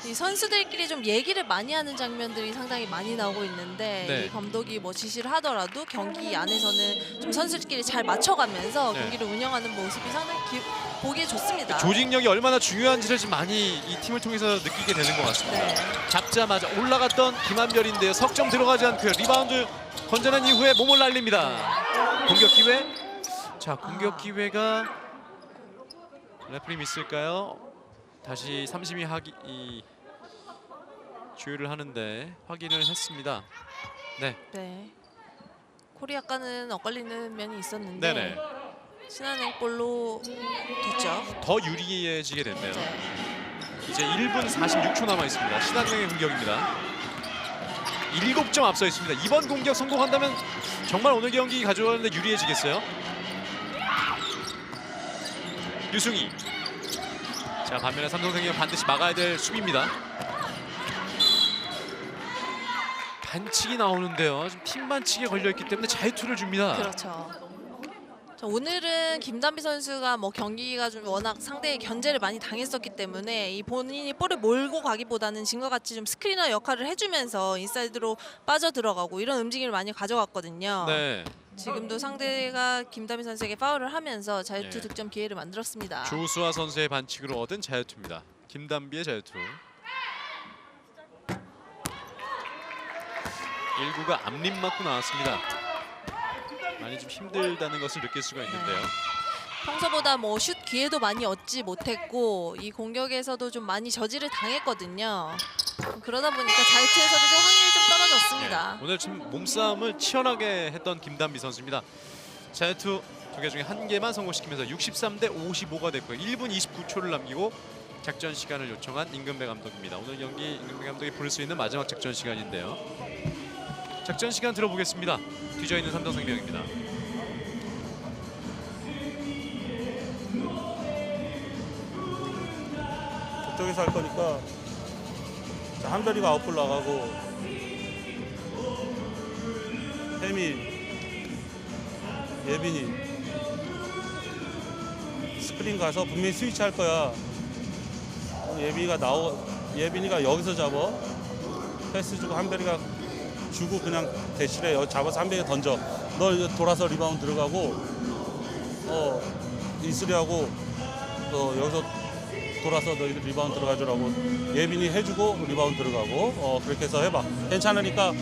Speaker 1: 이 선수들끼리 좀 얘기를 많이 하는 장면들이 상당히 많이 나오고 있는데
Speaker 2: 네.
Speaker 1: 이 감독이 뭐 지시를 하더라도 경기 안에서는 좀 선수들끼리 잘 맞춰가면서
Speaker 2: 네.
Speaker 1: 경기를 운영하는 모습이 상당히 보기에 좋습니다.
Speaker 2: 조직력이 얼마나 중요한지를 지금 많이 이 팀을 통해서 느끼게 되는 것 같습니다.
Speaker 1: 네.
Speaker 2: 잡자마자 올라갔던 김한별인데요. 석점 들어가지 않고요. 리바운드 건전한 이후에 몸을 날립니다. 공격 기회. 자, 공격 기회가 레프리 미스일까요? 다시 삼심이 주의를 하는데 확인을 했습니다. 네.
Speaker 1: 네. 콜이 약간은 엇갈리는 면이 있었는데
Speaker 2: 네네.
Speaker 1: 신한은행 볼로 됐죠.
Speaker 2: 더 유리해지게 됐네요.
Speaker 1: 네.
Speaker 2: 이제 1분 46초 남아 있습니다. 신한은행의 공격입니다. 7점 앞서 있습니다. 이번 공격 성공한다면 정말 오늘 경기 가져가는데 유리해지겠어요. 유승희. 자, 반면에 삼성생명 반드시 막아야 될 수비입니다. 반칙이 나오는데요. 지금 팀 반칙에 걸려있기 때문에 자유투를 줍니다.
Speaker 1: 그렇죠. 자, 오늘은 김단비 선수가 뭐 경기가 좀 워낙 상대의 견제를 많이 당했었기 때문에 이 본인이 볼을 몰고 가기보다는 지금과 같이 좀 스크리너 역할을 해주면서 인사이드로 빠져 들어가고 이런 움직임을 많이 가져갔거든요.
Speaker 2: 네.
Speaker 1: 지금도 상대가 김단비 선수에게 파울을 하면서 자유투
Speaker 2: 예.
Speaker 1: 득점 기회를 만들었습니다.
Speaker 2: 조수아 선수의 반칙으로 얻은 자유투입니다. 김단비의 자유투. 1구가 앞림 맞고 나왔습니다. 많이 좀 힘들다는 것을 느낄 수가 있는데요.
Speaker 1: 평소보다 뭐 슛 기회도 많이 얻지 못했고 이 공격에서도 좀 많이 저지를 당했거든요. 그러다 보니까 자유투에서도 좀 확률이 좀 떨어졌습니다.
Speaker 2: 예, 오늘 지금 몸싸움을 치열하게 했던 김단비 선수입니다. 자유투 2개 중에 1개만 성공시키면서 63대 55가 됐고요. 1분 29초를 남기고 작전 시간을 요청한 임금배 감독입니다. 오늘 경기 임금배 감독이 부를 수 있는 마지막 작전 시간인데요. 작전 시간 들어보겠습니다. 뒤져 있는 삼성생명입니다.
Speaker 3: 저쪽에서 할 거니까 자, 한별이가 아웃풀 나가고 혜미, 예빈이 스크린 가서 분명히 스위치 할 거야. 예빈이가 여기서 잡아. 패스 주고 한별이가 주고 그냥 대실에 여기 잡아서 한별이가 던져. 너 이제 돌아서 리바운드 들어가고 이슬이하고 여기서 돌아서 너 리바운드 들어가주라고 예빈이 해주고 리바운드 들어가고 그렇게 해서 해봐. 괜찮으니까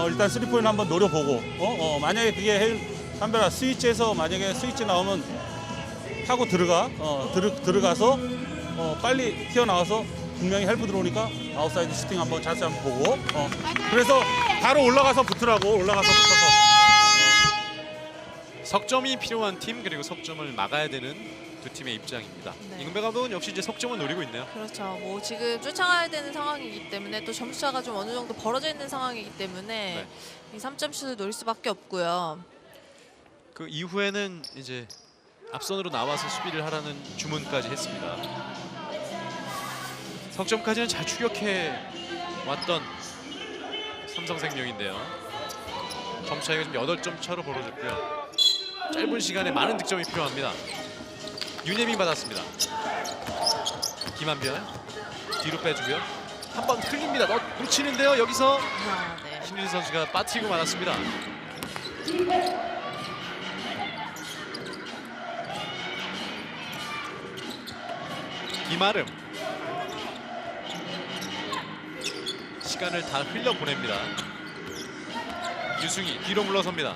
Speaker 3: 일단 3포인트 한번 노려보고 만약에 그게 한별아 스위치에서 만약에 스위치 나오면 하고 들어가 들어가서 빨리 튀어나와서 분명히 헬프 들어오니까 아웃사이드 슈팅 한번 자세히 한번 보고 그래서 바로 올라가서 붙으라고. 올라가서 붙어서
Speaker 2: 석점이 필요한 팀 그리고 석점을 막아야 되는 두 팀의 입장입니다.
Speaker 1: 네.
Speaker 2: 임금배 감독은 역시 이제 석점을 노리고 있네요.
Speaker 1: 그렇죠. 뭐 지금 쫓아가야 되는 상황이기 때문에 또 점수차가 좀 어느 정도 벌어져 있는 상황이기 때문에 이 3점 슛을 노릴 수밖에 없고요.
Speaker 2: 그 이후에는 이제 앞선으로 나와서 수비를 하라는 주문까지 했습니다. 석점까지는 잘 추격해 왔던 삼성생명인데요. 점차이가 지금 8점 차로 벌어졌고요. 짧은 시간에 많은 득점이 필요합니다. 윤예빈 받았습니다. 김한별 뒤로 빼주고요. 한 번 흘립니다. 놓치는데요. 여기서
Speaker 1: 네.
Speaker 2: 신일 선수가 빠뜨리고 말았습니다. 김아름 시간을 다 흘려보냅니다. 유승희 뒤로 물러섭니다.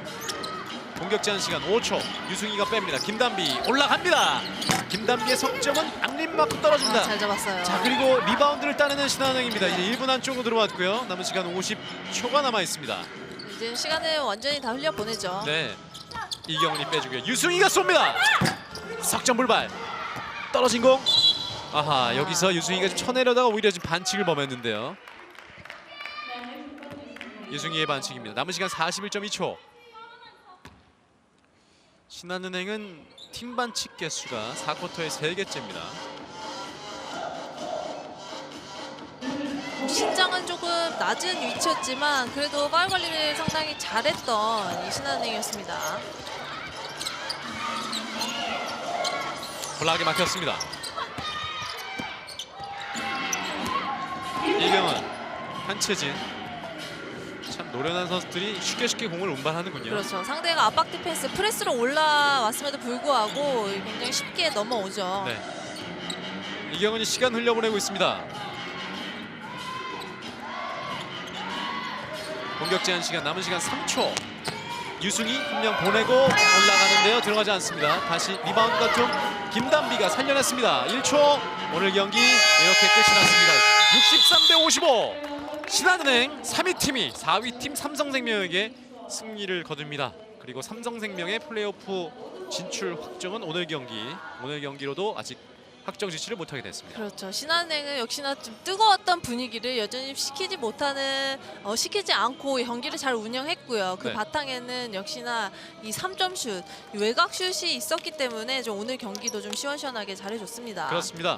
Speaker 2: 공격 제한 시간 5초. 유승희가 뺍니다. 김단비 올라갑니다. 김단비의 석점은 앞림 맞고 떨어집니다.
Speaker 1: 잘 잡았어요.
Speaker 2: 자, 그리고 리바운드를 따내는 신한은행입니다. 이제 1분 안쪽으로 들어왔고요. 남은 시간 50초가 남아 있습니다.
Speaker 1: 이제 시간을 완전히 다 흘려보내죠.
Speaker 2: 네, 이경훈이 빼주고요. 유승희가 쏩니다. 석점 불발. 떨어진 공. 아하, 여기서 유승희가 좀 쳐내려다가 오히려 지금 반칙을 범했는데요. 유승희의 반칙입니다. 남은 시간 41.2초. 신한은행은 팀 반칙 개수가 4쿼터에 3개째입니다.
Speaker 1: 신장은 조금 낮은 위치였지만 그래도 파울 관리를 상당히 잘했던 이 신한은행이었습니다.
Speaker 2: 블락에 막혔습니다. 이경은, 한채진. 참 노련한 선수들이 쉽게 공을 운반하는군요.
Speaker 1: 그렇죠. 상대가 압박 디펜스 프레스로 올라왔음에도 불구하고 굉장히 쉽게 넘어오죠.
Speaker 2: 네. 이경은이 시간 흘려보내고 있습니다. 공격 제한 시간 남은 시간 3초. 유승희 한 명 보내고 올라가는데요. 들어가지 않습니다. 다시 리바운드가 좀 김단비가 살려냈습니다. 1초. 오늘 경기 이렇게 끝이 났습니다. 63대 55. 신한은행 3위 팀이 4위 팀 삼성생명에게 승리를 거둡니다. 그리고 삼성생명의 플레이오프 진출 확정은 오늘 경기로도 아직 확정 지치를 못하게 됐습니다.
Speaker 1: 그렇죠. 신한은행은 역시나 좀 뜨거웠던 분위기를 여전히 시키지 않고 경기를 잘 운영했고요. 그
Speaker 2: 네.
Speaker 1: 바탕에는 역시나 이 3점 슛, 외곽 슛이 있었기 때문에 좀 오늘 경기도 좀 시원시원하게 잘해줬습니다.
Speaker 2: 그렇습니다.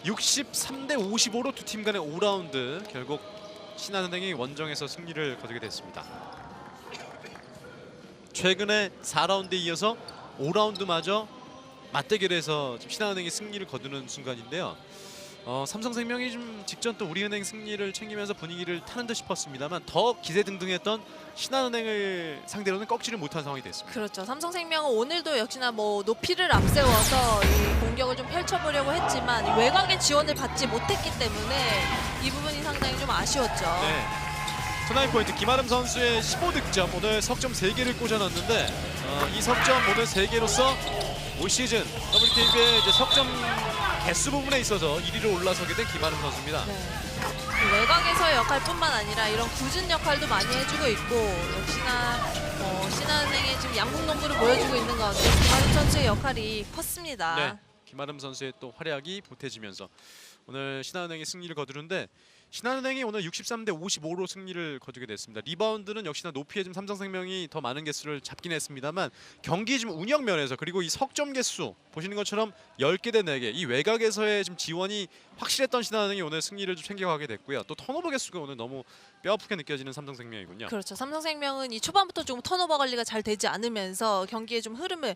Speaker 2: 63대 55로 두 팀 간의 5라운드 결국 신한은행이 원정에서 승리를 거두게 됐습니다. 최근에 4라운드에 이어서 5라운드마저 맞대결에서 지금 신한은행이 승리를 거두는 순간인데요. 삼성생명이 좀 직전 또 우리은행 승리를 챙기면서 분위기를 타는 듯 싶었습니다만 더 기세등등했던 신한은행을 상대로는 꺾지를 못한 상황이 됐습니다.
Speaker 1: 그렇죠. 삼성생명은 오늘도 역시나 뭐 높이를 앞세워서 이 공격을 좀 펼쳐보려고 했지만 이 외곽의 지원을 받지 못했기 때문에 이 부분이 상당히 좀 아쉬웠죠.
Speaker 2: 네. 투나잇 포인트 김아름 선수의 15득점, 오늘 석점 3개를 꽂아 넣었는데 이 석점 오늘 3개로서 올 시즌 WKB의 이제 석점 개수 부분에 있어서 1위로 올라서게 된 김아름 선수입니다.
Speaker 1: 네. 그 외곽에서의 역할뿐만 아니라 이런 굳은 역할도 많이 해주고 있고 역시나 신한은행의 지금 양궁 농구를 보여주고 있는 가운데 김아름 선수의 역할이 컸습니다.
Speaker 2: 네, 김아름 선수의 또 활약이 보태지면서 오늘 신한은행이 승리를 거두는데 신한은행이 오늘 63대 55로 승리를 거두게 됐습니다. 리바운드는 역시나 높이에 좀 삼성생명이 더 많은 개수를 잡긴 했습니다만 경기 좀 운영 면에서 그리고 이 석점 개수 보시는 것처럼 10개 대 4개 이 외곽에서의 좀 지원이 확실했던 신한은행이 오늘 승리를 좀 챙겨가게 됐고요. 또 턴오버 개수가 오늘 너무 뼈아프게 느껴지는 삼성생명이군요.
Speaker 1: 그렇죠. 삼성생명은 이 초반부터 조금 턴오버 관리가 잘 되지 않으면서 경기의 좀 흐름을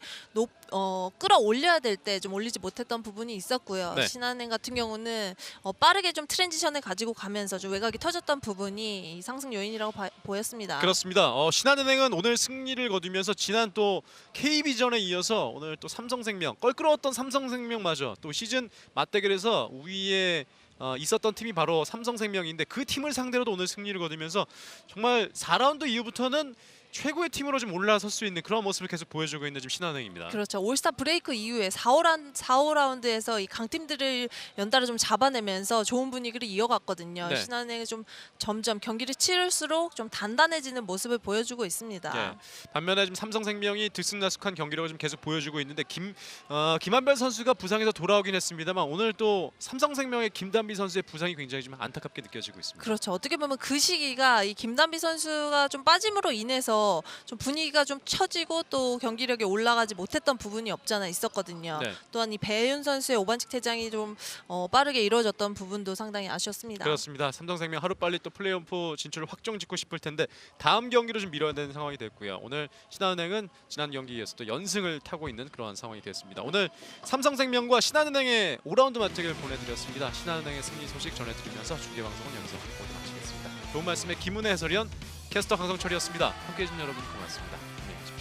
Speaker 1: 끌어올려야 될 때 좀 올리지 못했던 부분이 있었고요.
Speaker 2: 네.
Speaker 1: 신한은행 같은 경우는 빠르게 좀 트랜지션을 가지고 가면서 좀 외곽이 터졌던 부분이 이 상승 요인이라고 보였습니다.
Speaker 2: 그렇습니다. 신한은행은 오늘 승리를 거두면서 지난 또 KB전에 이어서 오늘 또 삼성생명 껄끄러웠던 삼성생명마저 또 시즌 맞대결에서 우위에 있었던 팀이 바로 삼성생명인데 그 팀을 상대로도 오늘 승리를 거두면서 정말 4라운드 이후부터는 최고의 팀으로 좀 올라설 수 있는 그런 모습을 계속 보여주고 있는 지금 신한은행입니다.
Speaker 1: 그렇죠. 올스타 브레이크 이후에 4~5라운드에서 이 강팀들을 연달아 좀 잡아내면서 좋은 분위기를 이어갔거든요.
Speaker 2: 네.
Speaker 1: 신한은행이 좀 점점 경기를 치를수록 좀 단단해지는 모습을 보여주고 있습니다.
Speaker 2: 예. 반면에 지금 삼성생명이 들쑥날쑥한 경기력을 좀 계속 보여주고 있는데 김한별 선수가 부상에서 돌아오긴 했습니다만 오늘 또 삼성생명의 김단비 선수의 부상이 굉장히 좀 안타깝게 느껴지고 있습니다.
Speaker 1: 그렇죠. 어떻게 보면 그 시기가 이 김단비 선수가 좀 빠짐으로 인해서 좀 분위기가 좀 처지고 또 경기력이 올라가지 못했던 부분이 없잖아 있었거든요.
Speaker 2: 네.
Speaker 1: 또한 이 배윤 선수의 오반칙 퇴장이 좀 빠르게 이루어졌던 부분도 상당히 아쉬웠습니다.
Speaker 2: 그렇습니다. 삼성생명 하루빨리 또 플레이오프 진출을 확정짓고 싶을 텐데 다음 경기로 좀 미뤄야 되는 상황이 됐고요. 오늘 신한은행은 지난 경기에 이어서 또 연승을 타고 있는 그러한 상황이 됐습니다. 오늘 삼성생명과 신한은행의 5라운드 맞대결 보내드렸습니다. 신한은행의 승리 소식 전해드리면서 중계방송은 여기서 모두 마치겠습니다. 좋은 말씀에 김은혜 해설위원, 캐스터 강성철이었습니다. 함께해 주신 여러분 고맙습니다.